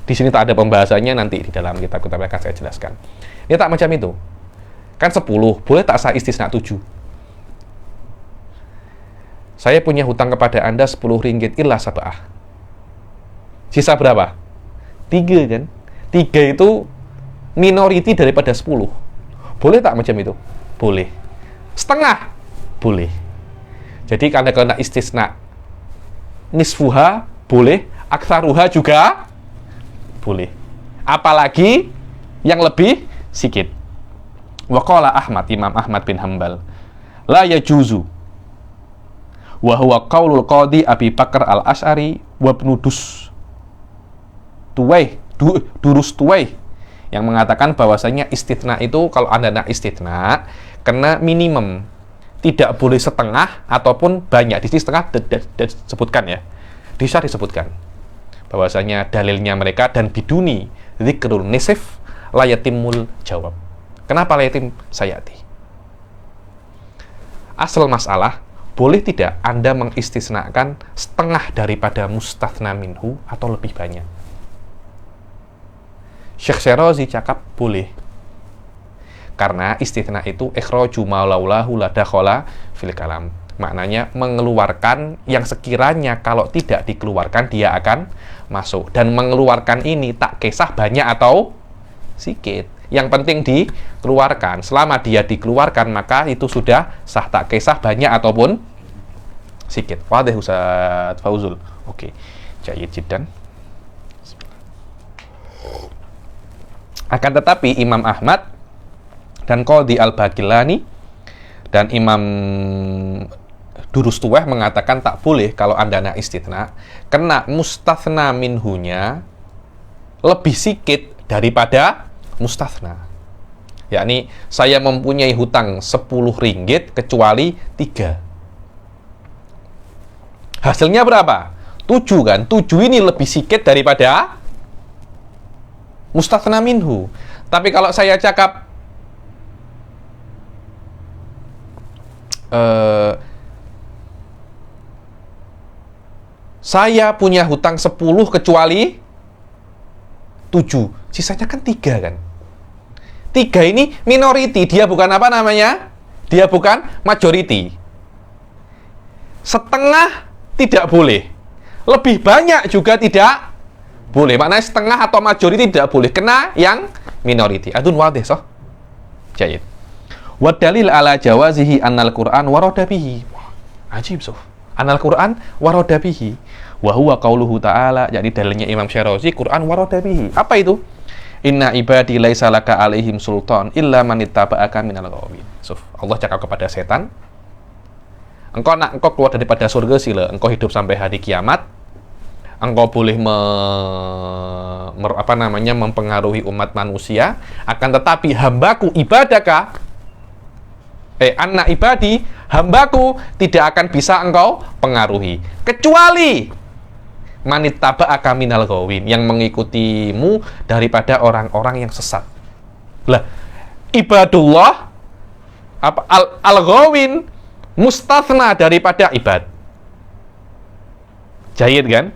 Di sini tak ada pembahasannya, nanti di dalam kitab-kitab akan saya jelaskan. Ini tak macam itu. Kan 10, boleh tak sah istisna 7. Saya punya hutang kepada Anda 10 ringgit illa sab'ah. Sisa berapa? 3 kan? 3 itu minoriti daripada 10. Boleh tak macam itu? Boleh. Setengah? Boleh. Jadi karena istisna nisfuha boleh, aktsaruha juga boleh. Apalagi yang lebih sikit. Wa qala Ahmad, Imam Ahmad bin Hanbal, la yajuzu wa huwa qaulul qadi Abi Bakar al-Asy'ari wa ibnu Durus Tuwai, yang mengatakan bahwasanya istitsna itu kalau Anda nak istitsna kena minimum, tidak boleh setengah ataupun banyak. Di sini setengah disebutkan ya, bisa disebutkan. bahwasanya dalilnya mereka dan biduni dzikrul nisf layatimul jawab. Kenapa layatim sayati? Asal masalah, boleh tidak Anda mengistisnakan setengah daripada mustathna minhu atau lebih banyak? Syekh Syarazi cakap boleh. Karena istitsna itu ikhraju ma laulahu la dakhala fil kalam. Maknanya mengeluarkan yang sekiranya kalau tidak dikeluarkan dia akan masuk. Dan mengeluarkan ini tak kisah banyak atau sedikit. Yang penting dikeluarkan. Selama dia dikeluarkan maka itu sudah sah, tak kisah banyak ataupun sedikit. Wadih Ustaz Fauzul. Oke. Jayid jiddan. Akan tetapi Imam Ahmad dan Qadhi Al-Baqillani dan Imam Durustuweh mengatakan tak boleh kalau Anda nak istitsna, kena mustathna minhunya lebih sedikit daripada mustathna. Yakni saya mempunyai hutang 10 ringgit kecuali 3. Hasilnya berapa? 7 kan? 7 ini lebih sedikit daripada mustathna minhu. Tapi kalau saya cakap saya punya hutang 10 kecuali 7, sisanya kan 3 kan? 3 ini minority, dia bukan apa namanya? Dia bukan majority. Setengah tidak boleh. Lebih banyak juga tidak boleh. Maknanya setengah atau majority tidak boleh. Kena yang minority. Adun wadih soh. Jayid. Wa dalil ala jawazihi annal Qur'an warada bihi. Ajib soh. Annal Qur'an warada bihi. Wa huwa qauluhu ta'ala. Jadi dalilnya Imam Syarazi Qur'an warada bihi. Apa itu? Inna ibadi laisa laka alaihim sultan illa man ittaba'aka minal ghawin. So, Allah cakap kepada setan, engkau keluar daripada surga sila, engkau hidup sampai hari kiamat, engkau boleh mempengaruhi umat manusia, akan tetapi hambaku ibadaka, anak ibadi, hambaku tidak akan bisa engkau pengaruhi, kecuali manittaba'aka minal ghawin, yang mengikutimu daripada orang-orang yang sesat. Lah, ibadullah al-ghawin mustathna daripada ibad. Jayid kan?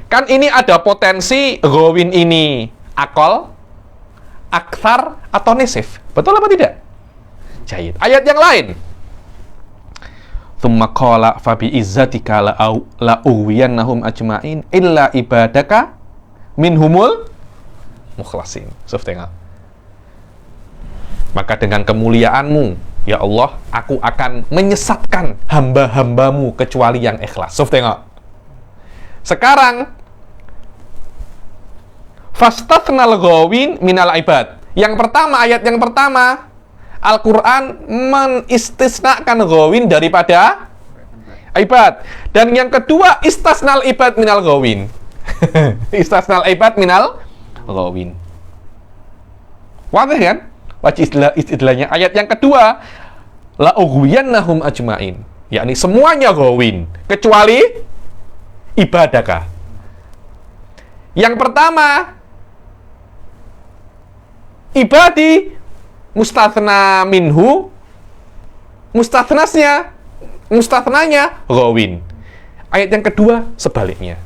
Kan ini ada potensi ghawin ini akal, akthar atau nisif. Betul apa tidak? Jayid. Ayat yang lain. Tsumma qala fa bi izzatika la uwiyannahum ajma'in illa ibadaka minhumul mukhlasin. Tengok. Maka dengan kemuliaanmu, ya Allah, aku akan menyesatkan hamba-hambamu kecuali yang ikhlas. Tengok. Sekarang fastathnal ghawin minal ibad. Yang pertama, ayat yang pertama, Al-Quran menistisnakan ghawin daripada ibad. Dan yang kedua, istasnal ibad minal ghawin. Istasnal ibad minal ghawin. Wadih kan? Wajib istilahnya. Ayat yang kedua, la ughwiyannahum ajma'in. Yakni semuanya ghawin, kecuali ibadaka. Yang pertama, ibadi mustathna minhu, mustathnanya ghawin. Ayat yang kedua sebaliknya.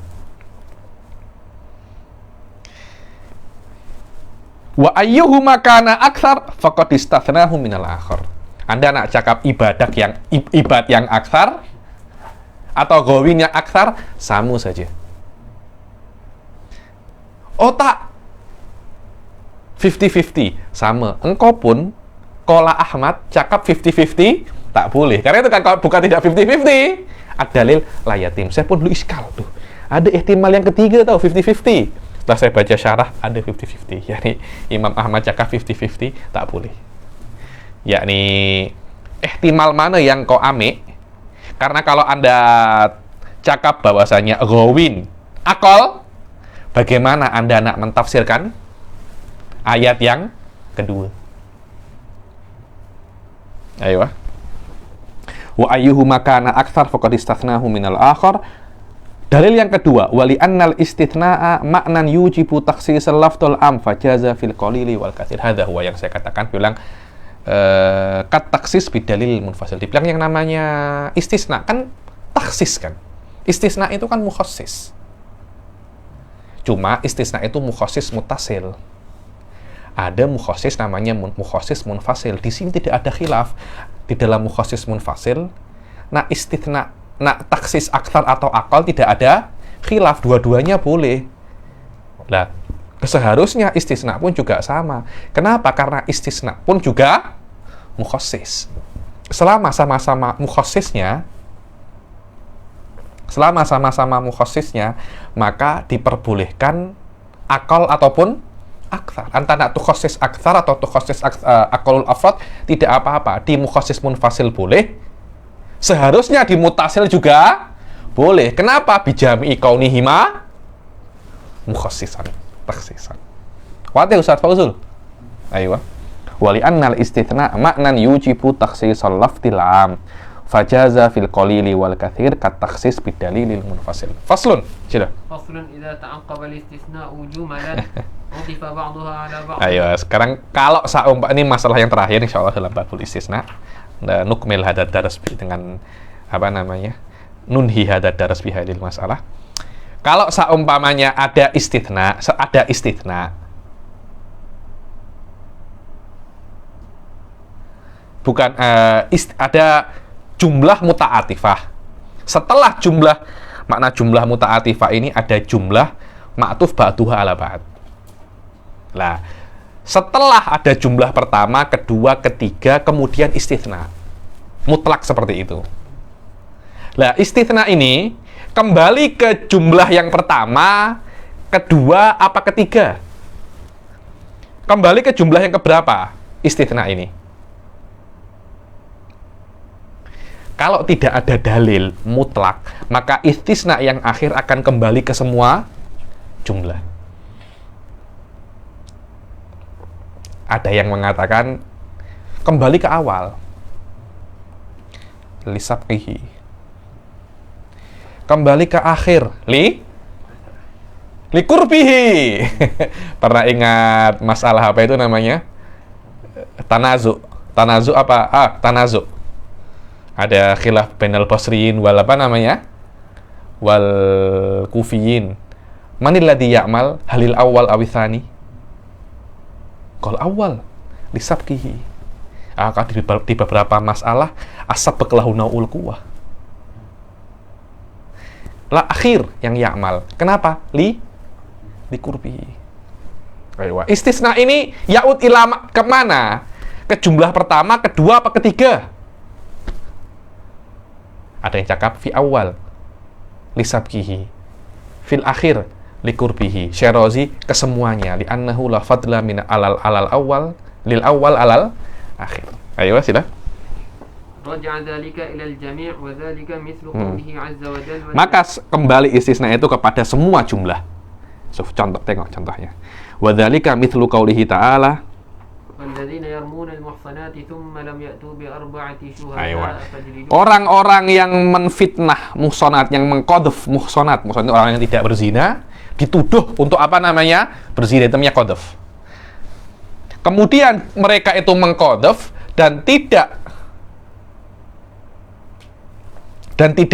Wa ayyuhuma kana aktsar faqad istathnahu minal akhar. Anda nak cakap ibad yang aktsar atau ghawin yang aktsar, sama saja. Otak 50-50, sama. Engkau pun, Qala Ahmad, cakap 50-50, tak boleh. Karena itu kan bukan tidak 50-50. Ad-dalil layatim. Saya pun dulu iskal tuh. Ada ihtimal yang ketiga tau, 50-50. Setelah saya baca syarah, ada 50-50. Yakni Imam Ahmad cakap 50-50, tak boleh. Yakni ihtimal mana yang kau ambil? Karena kalau Anda cakap bahwasanya ghawin akal, bagaimana Anda nak mentafsirkan ayat yang kedua? Ayo. Wa ayyuhuma kana aktsar faqad istathnahu minal akhar. Dalil yang kedua, wali annal istithna'a maknan yujibu takhsisal lafdul am fajaza fil qalili wal katsir. Hadza huwa yang saya katakan bilang kat taksis bidalil munfasil. Dibilang yang namanya istisna kan taksis kan. Istisna itu kan mukhassis. Cuma istisna itu mukhassis mutasil. Ada mukhassis namanya mukhassis munfasil. Di sini tidak ada khilaf. Di dalam mukhassis munfasil, nah istitsna, nah taksis aktsar atau aqal tidak ada khilaf, dua-duanya boleh. Nah, seharusnya istisna pun juga sama. Kenapa? Karena istisna pun juga mukhassis. Selama sama-sama mukhassisnya, maka diperbolehkan aqal ataupun aktsar. Antara tukhassis aktsar atau tukhassis aqalul afrad tidak apa-apa. Di mukhassis munfasil boleh. Seharusnya di mutasil juga boleh. Kenapa? Bijami'i kaunihima mukhassisan, takhsisan. Wati Ustaz Fauzul. Ayo. Wali annal istitsna maknan yujibu takhsisal lafdil 'am. Fajaza fil qalili wal katsir kat takhsis bidalilil munfasil. Faslun. Sudah. Faslun idza ta'aqqaba al-istitsna'u jumalan utifa ba'daha 'ala ba'd. Ayo, sekarang kalau ini masalah yang terakhir insyaallah dalam babul istisna. Nukmil hadad daras dengan apa namanya? Nunhi hadad daras bi hadil masalah. Kalau seumpamanya ada istitsna, bukan ada jumlah muta'atifah. Setelah makna jumlah muta'atifah ini ada jumlah ma'tuf ba'duha ala ba'd. Nah, setelah ada jumlah pertama, kedua, ketiga, kemudian istitsna. Mutlak seperti itu. Nah, istitsna ini kembali ke jumlah yang pertama, kedua, apa ketiga? Kembali ke jumlah yang keberapa istitsna ini? Kalau tidak ada dalil mutlak, maka istisna yang akhir akan kembali ke semua jumlah. Ada yang mengatakan kembali ke awal. Lisabqihi. Kembali ke akhir. Likurbihi. Pernah ingat masalah apa itu namanya? Tanazu. Tanazu apa? Tanazu. Ada khilaf bainal basriyin wal apa namanya? Wal kufiyin. Manil ladzi ya'mal halil awal awitsani? Qal awal lisabqihi. Di beberapa masalah asabaq lahu naul quwwah. La akhir yang ya'mal. Kenapa? Likurbihi. Istisna ini ya'ud ila kemana? Ke jumlah pertama, kedua, apa ketiga? Ada yang cakap fi awal lisabqihi, fil akhir likurbihi. Syarazi kesemuanya li annahu la fadla min alal awal lil awal alal akhir. Ayo sila. Raja'a dzalika ila al-jami' wa dzalika mithlu qawlihi 'azza wa jalla. Maka kembali istisna itu kepada semua jumlah. Tengok contohnya. Wa dzalika mithlu qawlihi ta'ala orang-orang yang menfitnah muhsonat, yang mengqadhf muhsonat itu orang yang tidak berzina, dituduh untuk apa namanya? Berzina, itu namanya qadhf. Kemudian mereka itu mengqadhf dan tidak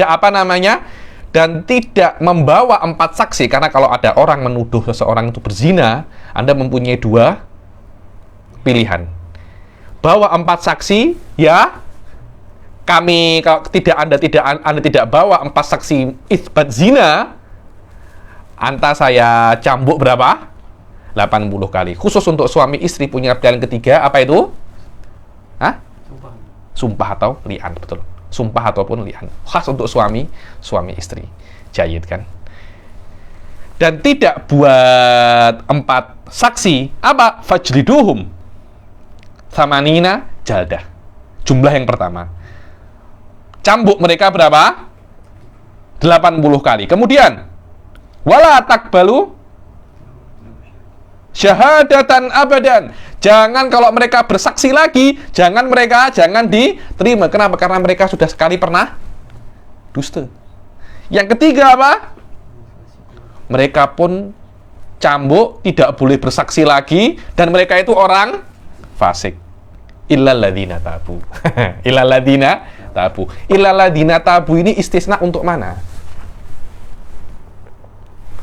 apa namanya? Dan tidak membawa 4 saksi, karena kalau ada orang menuduh seseorang itu berzina, Anda mempunyai 2 pilihan. Bawa 4 saksi, ya. Kalau Anda tidak bawa 4 saksi itsbat zina, anta saya cambuk berapa? 80 kali. Khusus untuk suami istri punya pilihan ketiga, apa itu? Sumpah atau li'an, betul. Sumpah ataupun li'an. Khas untuk suami istri. Jayid kan? Dan tidak buat 4 saksi, apa? Fajliduhum thamanina jaldah. Jumlah yang pertama. Cambuk mereka berapa? 80 kali. Kemudian wala takbalu syahadatan abadan. Jangan kalau mereka bersaksi lagi, jangan diterima. Kenapa? Karena mereka sudah sekali pernah dusta. Yang ketiga apa? mereka pun cambuk, tidak boleh bersaksi lagi, dan mereka itu orang fasik. Illalladzina tabu. Illalladzina tabu. Illalladzina tabu ini istisna untuk mana?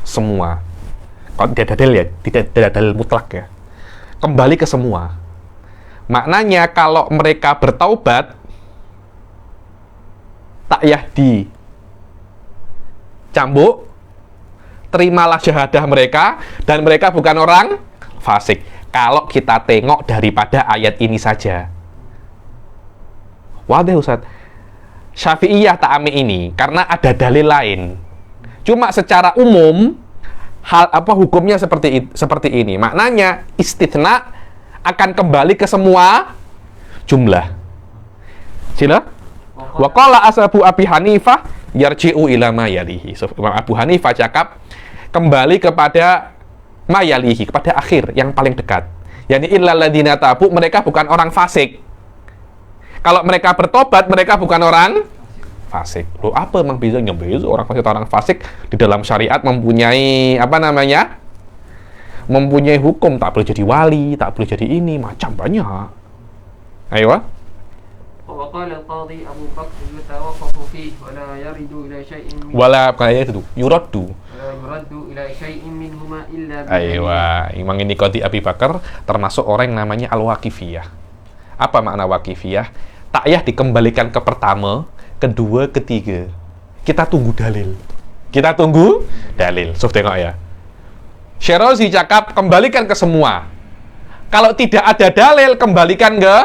Semua. Kalau tidak ada dalil ya, tidak ada dalil mutlak ya. Kembali ke semua. Maknanya kalau mereka bertaubat, tak yah di cambuk, terimalah syahadah mereka, dan mereka bukan orang fasik. Kalau kita tengok daripada ayat ini saja. Wadah Ustaz. Syafi'iyah ta'ami ini karena ada dalil lain. Cuma secara umum hukumnya seperti ini. Maknanya istitsna akan kembali ke semua jumlah. Sila? Wa qala ashabu Abi Hanifah yarji'u ila ma yalihi. So, Abu Hanifah cakap kembali kepada ma yalihi, kepada akhir yang paling dekat. Yani illal ladzina tabu, mereka bukan orang fasik. Kalau mereka bertobat, mereka bukan orang fasik. Loh, apa emang bezanya? Orang fasik atau orang fasik di dalam syariat mempunyai mempunyai hukum, tak boleh jadi wali, tak boleh jadi ini, macam banyak. Ayo. وقال القاضي أبو بكر يتوقف فيه ولا يرد إلى شيء منه Wala kayak itu yuraddu. ولا يرد إلى شيء منهما إلا Aywa, Imam ini Qadhi Abi Bakar termasuk orang yang namanya Al-Waqifiyah. Apa makna Waqifiyah? Takyah dikembalikan ke pertama, kedua, ketiga. Kita tunggu dalil. Kita tunggu dalil. So, tengok ya. Syirazi cakap kembalikan ke semua. Kalau tidak ada dalil, kembalikan ke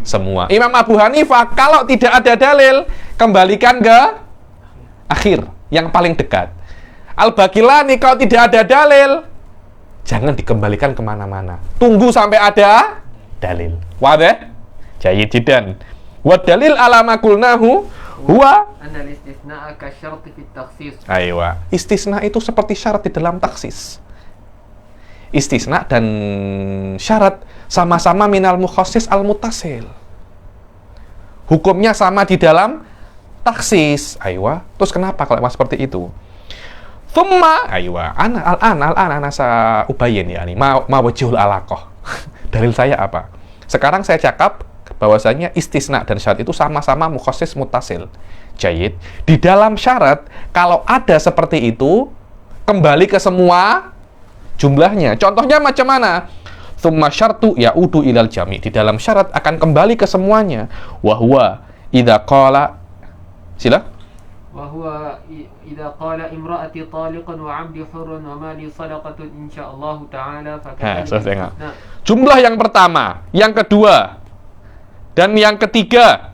semua. Imam Abu Hanifah, kalau tidak ada dalil, kembalikan ke akhir, yang paling dekat. Al-Baqilani, kalau tidak ada dalil, jangan dikembalikan kemana-mana. Tunggu sampai ada dalil. Wadah? Jayyid jiddan. Wa dalil ala ma qulnahu huwa anna al-istitsna kasyart fi at-takhsis. Aywa. Istisna itu seperti syarat di dalam taksis. Istisna dan syarat sama-sama minal mukhassis al-muttasil. Hukumnya sama di dalam taksis. Aywa. Terus kenapa kalau seperti itu? Thumma aywa ana sa ubayyin ya ini ma wajhul alaqah. Dalil saya apa? Sekarang saya cakap bahwasanya istisna dan syarat itu sama-sama mukhassis muttasil. Jayyid. Di dalam syarat kalau ada seperti itu kembali ke semua jumlahnya. Contohnya macam mana? Tsumma syartu ya'udu ilal jami'. Di dalam syarat akan kembali ke semuanya. Wa huwa idza qala sila wa huwa idza qala imra'ati taliqan wa 'abdi hurrun wa mali sadaqatun insyaallah ta'ala fakana. Jumlah yang pertama, yang kedua, dan yang ketiga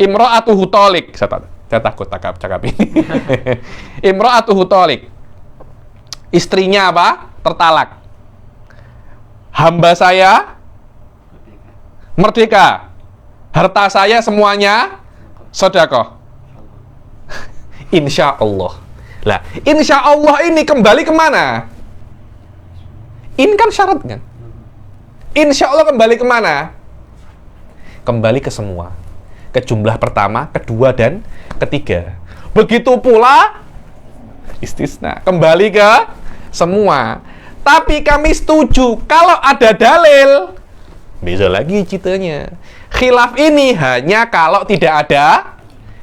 imra'atuhu taliq. Saya takut cakap ini. Imra'atuhu taliq. Istrinya apa? Tertalak. Hamba saya merdeka. Harta saya semuanya sedekah. Insya Allah. Lah, insya Allah ini kembali kemana? Ini kan syarat kan? Insya Allah kembali kemana? Kembali ke semua. Ke jumlah pertama, kedua, dan ketiga. Begitu pula istisna. Kembali ke semua. Tapi kami setuju kalau ada dalil. Beza lagi ceritanya. Khilaf ini hanya kalau tidak ada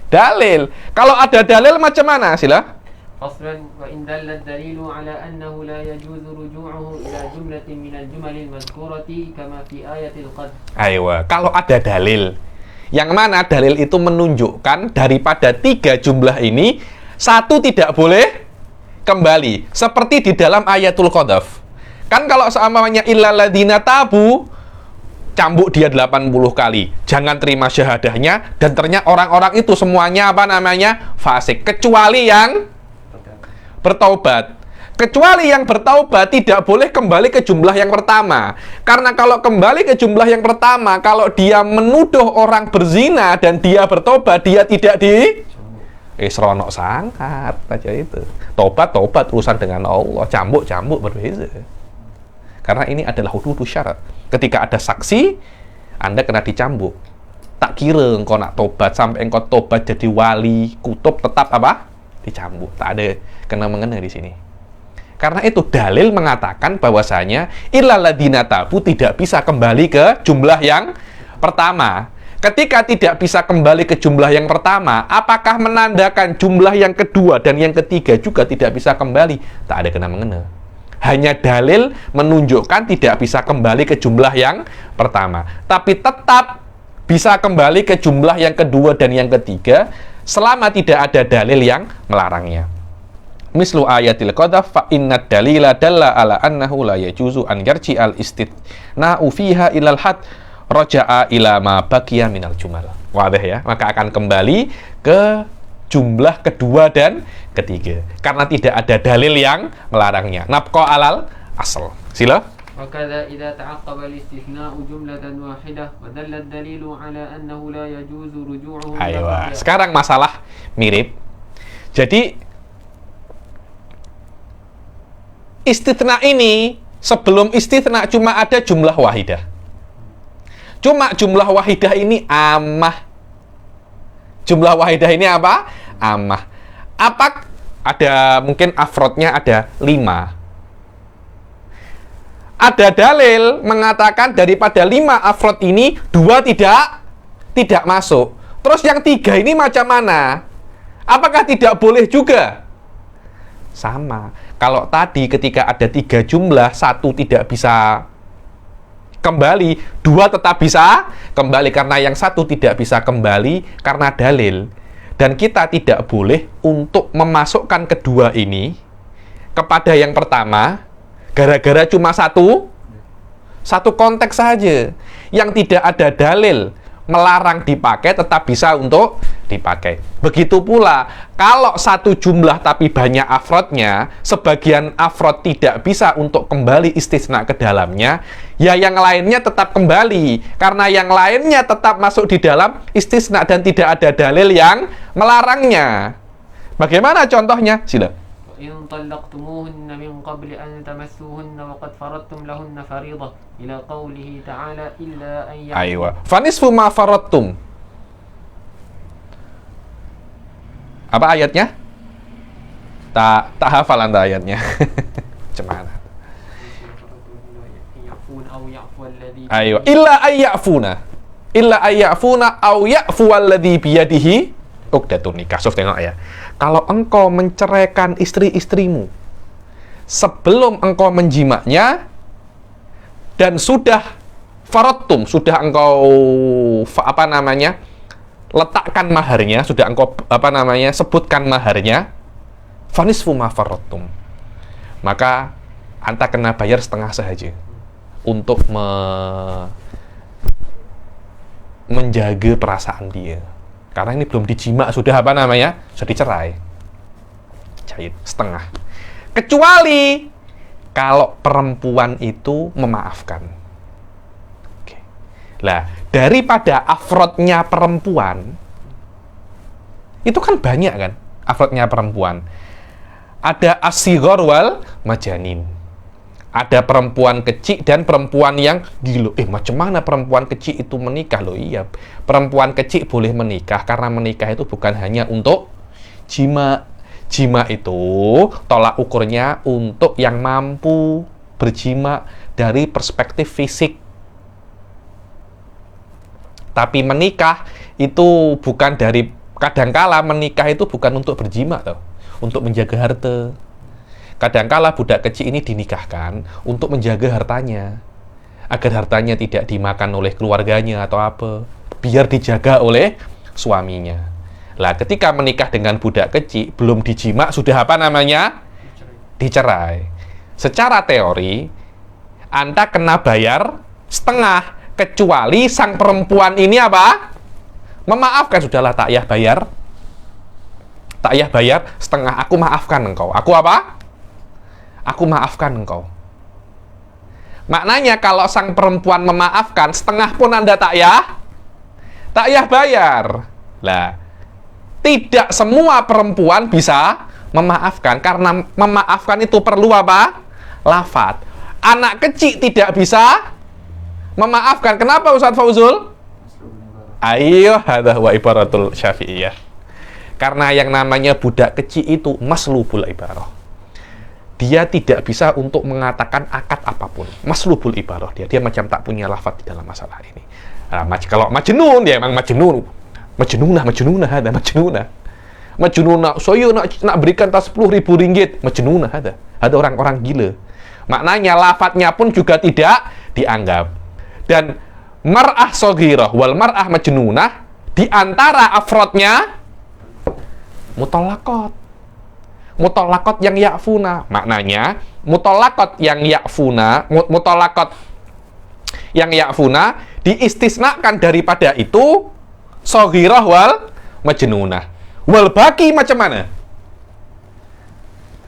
dalil. Kalau ada dalil macam mana? Sila. Faslan wa in dalla ad-dalilu ala annahu la yajuzu ruju'uhu ila jumlatin min al-jumal al-madhkurati kama fi ayatil qad. Aywa, kalau ada dalil. Yang mana dalil itu menunjukkan daripada tiga jumlah ini satu tidak boleh kembali, seperti di dalam ayatul qadhaf. Kan kalau seamanya illal ladzina tabu, cambuk dia 80 kali, jangan terima syahadahnya, dan ternyata orang-orang itu semuanya fasik, kecuali yang bertaubat. Kecuali yang bertaubat tidak boleh kembali ke jumlah yang pertama. Karena kalau kembali ke jumlah yang pertama, kalau dia menuduh orang berzina dan dia bertobat, dia tidak seronok sangat aja itu. Tobat urusan dengan Allah, cambuk berbeza. Karena ini adalah hudud syarat. Ketika ada saksi, Anda kena dicambuk. Tak kira engkau nak tobat sampai engkau tobat jadi wali kutub tetap dicambuk. Tak ada kena mengena di sini. Karena itu dalil mengatakan bahwasanya illal ladzina tabu tidak bisa kembali ke jumlah yang pertama. Ketika tidak bisa kembali ke jumlah yang pertama, apakah menandakan jumlah yang kedua dan yang ketiga juga tidak bisa kembali? Tak ada kena-mengena. Hanya dalil menunjukkan tidak bisa kembali ke jumlah yang pertama. Tapi tetap bisa kembali ke jumlah yang kedua dan yang ketiga selama tidak ada dalil yang melarangnya. Mislu ayatil qadhaf fa innad dalila dalla ala annahu la yajuzu an yarji'al istitna'u fiha ilal had raja'a ila ma baqiya minal jumal. Wadah ya, maka akan kembali ke jumlah kedua dan ketiga karena tidak ada dalil yang melarangnya. Nabqa alal asal. Sila. وكذا إذا تعقب الاستثناء جملة واحدة ودل الدليل على أنه لا يجوز رجوعه. Aywa. Sekarang masalah mirip. Jadi istitsna ini sebelum istitsna cuma ada jumlah wahidah. Cuma jumlah wahidah ini amah. Jumlah wahidah ini apa? Amah. Apa? Ada mungkin afrodnya ada 5. Ada dalil mengatakan daripada 5 afrod ini 2 tidak masuk. Terus yang 3 ini macam mana? Apakah tidak boleh juga? Sama. Kalau tadi ketika ada 3 jumlah, 1 tidak bisa kembali, 2 tetap bisa kembali karena yang 1 tidak bisa kembali karena dalil. Dan kita tidak boleh untuk memasukkan kedua ini kepada yang pertama gara-gara cuma satu konteks saja yang tidak ada dalil melarang dipakai tetap bisa untuk dipakai. Begitu pula kalau satu jumlah tapi banyak afrodnya, sebagian afrod tidak bisa untuk kembali istisna ke dalamnya, ya yang lainnya tetap kembali karena yang lainnya tetap masuk di dalam istisna dan tidak ada dalil yang melarangnya. Bagaimana contohnya? Sila. إن طلقتموهن من قبل أن تمسوهن وقد فرضتم لهن فريضة إلى قوله تعالى إلا أن يعفوا. Aywa. Fanisfu ma faradtum. Apa ayatnya? Tak hafal Anda ayatnya. Cemana? Aywa. Illa ayyafuna. Illa ayyafuna au ya'fu alladhi biyadihi uqdatun nikah. Sof tengok ya. Kalau engkau menceraikan istri-istrimu sebelum engkau menjimaknya dan sudah faradtum, sudah engkau letakkan maharnya, sudah engkau sebutkan maharnya, fanisfu ma faradtum. Maka anta kena bayar setengah saja untuk menjaga perasaan dia. Karena ini belum dijima, sudah sudah dicerai. Jahit, setengah. Kecuali kalau perempuan itu memaafkan. Oke. Lah, daripada afrodnya perempuan, itu kan banyak kan, afrodnya perempuan. Ada as-sighar wal majanin. Ada perempuan kecil dan perempuan yang gila. Macam mana perempuan kecil itu menikah? Loh iya, perempuan kecil boleh menikah karena menikah itu bukan hanya untuk jima. Jima itu tolak ukurnya untuk yang mampu berjima dari perspektif fisik. Tapi menikah itu bukan dari, kadangkala menikah itu bukan untuk berjima toh, untuk menjaga harta. Kadangkala budak kecil ini dinikahkan untuk menjaga hartanya, agar hartanya tidak dimakan oleh keluarganya atau apa, biar dijaga oleh suaminya. Lah, ketika menikah dengan budak kecil, belum dijima, sudah dicerai. Secara teori, Anda kena bayar setengah, kecuali sang perempuan ini memaafkan. Sudahlah, tak payah bayar setengah, aku maafkan engkau. Aku maafkan engkau. Maknanya kalau sang perempuan memaafkan, setengah pun Anda tak payah bayar. Lah, tidak semua perempuan bisa memaafkan, karena memaafkan itu perlu lafadz. Anak kecil tidak bisa memaafkan. Kenapa Ustaz Fauzul? Ayo, hadza wa ibaratul Syafi'iyah. Karena yang namanya budak kecil itu maslubul ibarah. dia tidak bisa untuk mengatakan akad apapun. Maslubul ibarah dia macam tak punya lafaz di dalam masalah ini. Nah, kalau majnun dia emang majnun. Majnunah ada majnunah. Majnunah, saya nak berikan tas 10.000 ringgit. Majnunah ada. Ada orang-orang gila. Maknanya lafadznya pun juga tidak dianggap. Dan mar'ah shaghirah wal mar'ah majnunah di antara afrodnya mutallaqat. Mutallaqat yang ya'funa. Maknanya mutallaqat yang ya'funa, mutallaqat yang ya'funa diistisnakan daripada itu shaghirah wal majnunah. Wal baki macam mana?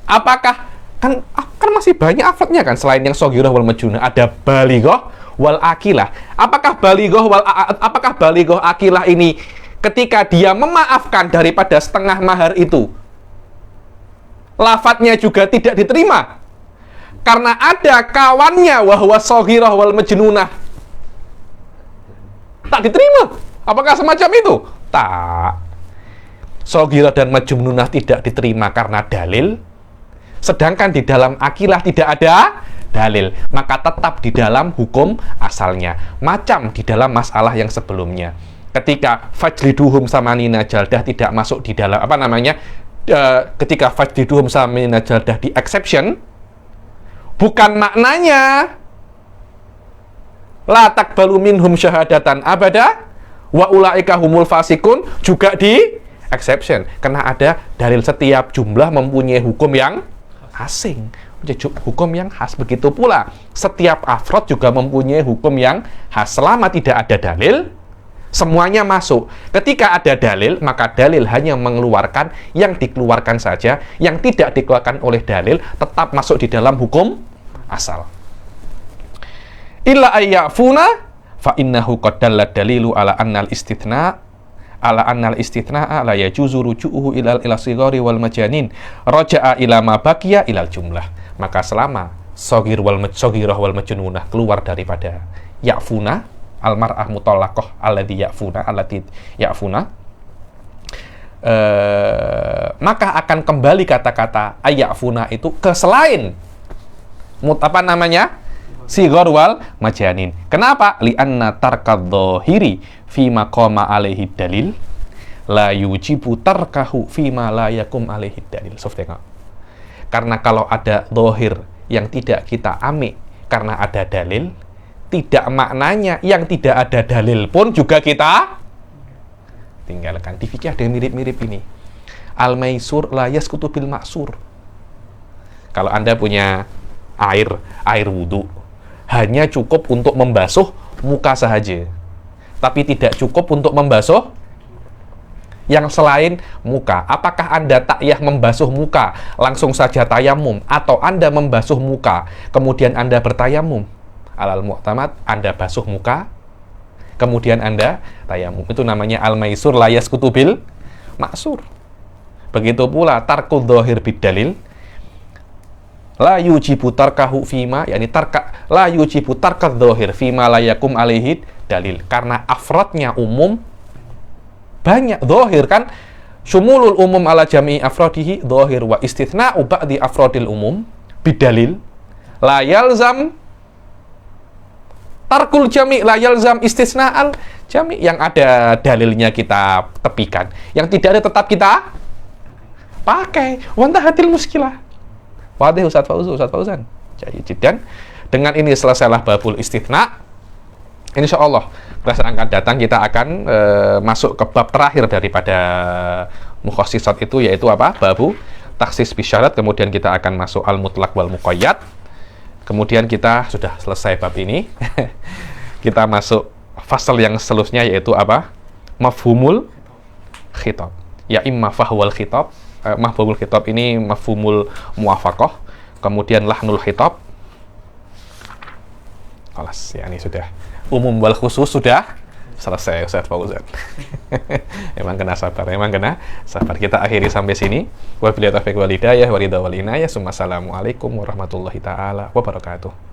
Apakah kan masih banyak afrodnya kan selain yang shaghirah wal majnunah, ada balighah wal akilah. Apakah balighah akilah ini ketika dia memaafkan daripada setengah mahar itu lafadznya juga tidak diterima karena ada kawannya wahwa shaghirah wal majnunah, tak diterima? Apakah semacam itu? Tak. Shaghirah dan majnunah tidak diterima karena dalil, sedangkan di dalam akilah tidak ada dalil, maka tetap di dalam hukum asalnya. Macam di dalam masalah yang sebelumnya, ketika fajliduhum samanina jaldah tidak masuk di dalam ketika fajliduhum samanina jaldah di exception, bukan maknanya la taqbalu minhum syahadatan abada wa ulaika humul fasikun juga di exception, karena ada dalil setiap jumlah mempunyai hukum yang asing, hukum yang khas. Begitu pula setiap afrod juga mempunyai hukum yang khas. Selama tidak ada dalil, semuanya masuk. Ketika ada dalil, maka dalil hanya mengeluarkan yang dikeluarkan saja, yang tidak dikeluarkan oleh dalil tetap masuk di dalam hukum asal. Illa ayyafuna fa innahu qad dalla dalilu ala annal istithna'a la yajuzu ruju'uhu ila sighari wal majanin raja'a ila ma baqiya ilal jumlah. Maka selama shaghirah wal majnunah keluar daripada ya'funa, al-mar'ah mutallaqah allati ya'funa, maka akan kembali kata-kata ayya'funa itu ke selain sighar wal majanin. Kenapa? Li'anna tarkadh-dhahiri fi maqama alaihi dalil la yujibu tarkahu fi ma la yakum alaihi dalil. Karena kalau ada dhahir yang tidak kita ambil karena ada dalil, tidak maknanya yang tidak ada dalil pun juga kita tinggalkan. Di fikih ada yang mirip-mirip ini. Al-maisur la yasqutu bil ma'sur. Kalau Anda punya air wudu, hanya cukup untuk membasuh muka sahaja, tapi tidak cukup untuk membasuh yang selain muka. Apakah Anda takyah membasuh muka langsung saja tayamum, atau Anda membasuh muka kemudian Anda bertayamum? Alal mu'tamad, Anda basuh muka kemudian Anda tayamum. Itu namanya al-maisur la yasqutu bil ma'sur. Begitu pula tarkudz dzahir bidalil la yujibu tarkahu fima, la yujibu tarkadz dzahir fima la yakum alaihi dalil. Karena afrodnya umum banyak. Dzahir kan syumulul umum ala jami'i afrodihi dzahir, wa istithna'u ba'di afrodil umum bidalil la yalzam tarkul jami', la yalzam istisna'al jami'. Yang ada dalilnya kita tepikan, yang tidak ada tetap kita pakai. Wantahatil muskilah. Wadih Ustaz Fauzan. Dan dengan ini selesailah babul istithna. Insya Allah berdasarkan akan datang kita akan masuk ke bab terakhir daripada mukhassisat itu, yaitu apa? Babu takhsis bisyarat. Kemudian kita akan masuk al-mutlaq wal muqayyad. Kemudian kita sudah selesai bab ini. Kita masuk fasal yang seterusnya, yaitu apa? Mafhumul khitab. Ya imma fahwal khitab. Mafhumul khitab ini mafhumul muwafaqah, kemudian lahnul khitab. Alas, ya ini sudah umum wal khusus sudah selesai Ustaz Fauzan. Emang kena sabar. Kita akhiri sampai sini. Wabillahi taufiq wal hidayah wa ridha wal inayah. Assalamualaikum warahmatullahi taala wabarakatuh.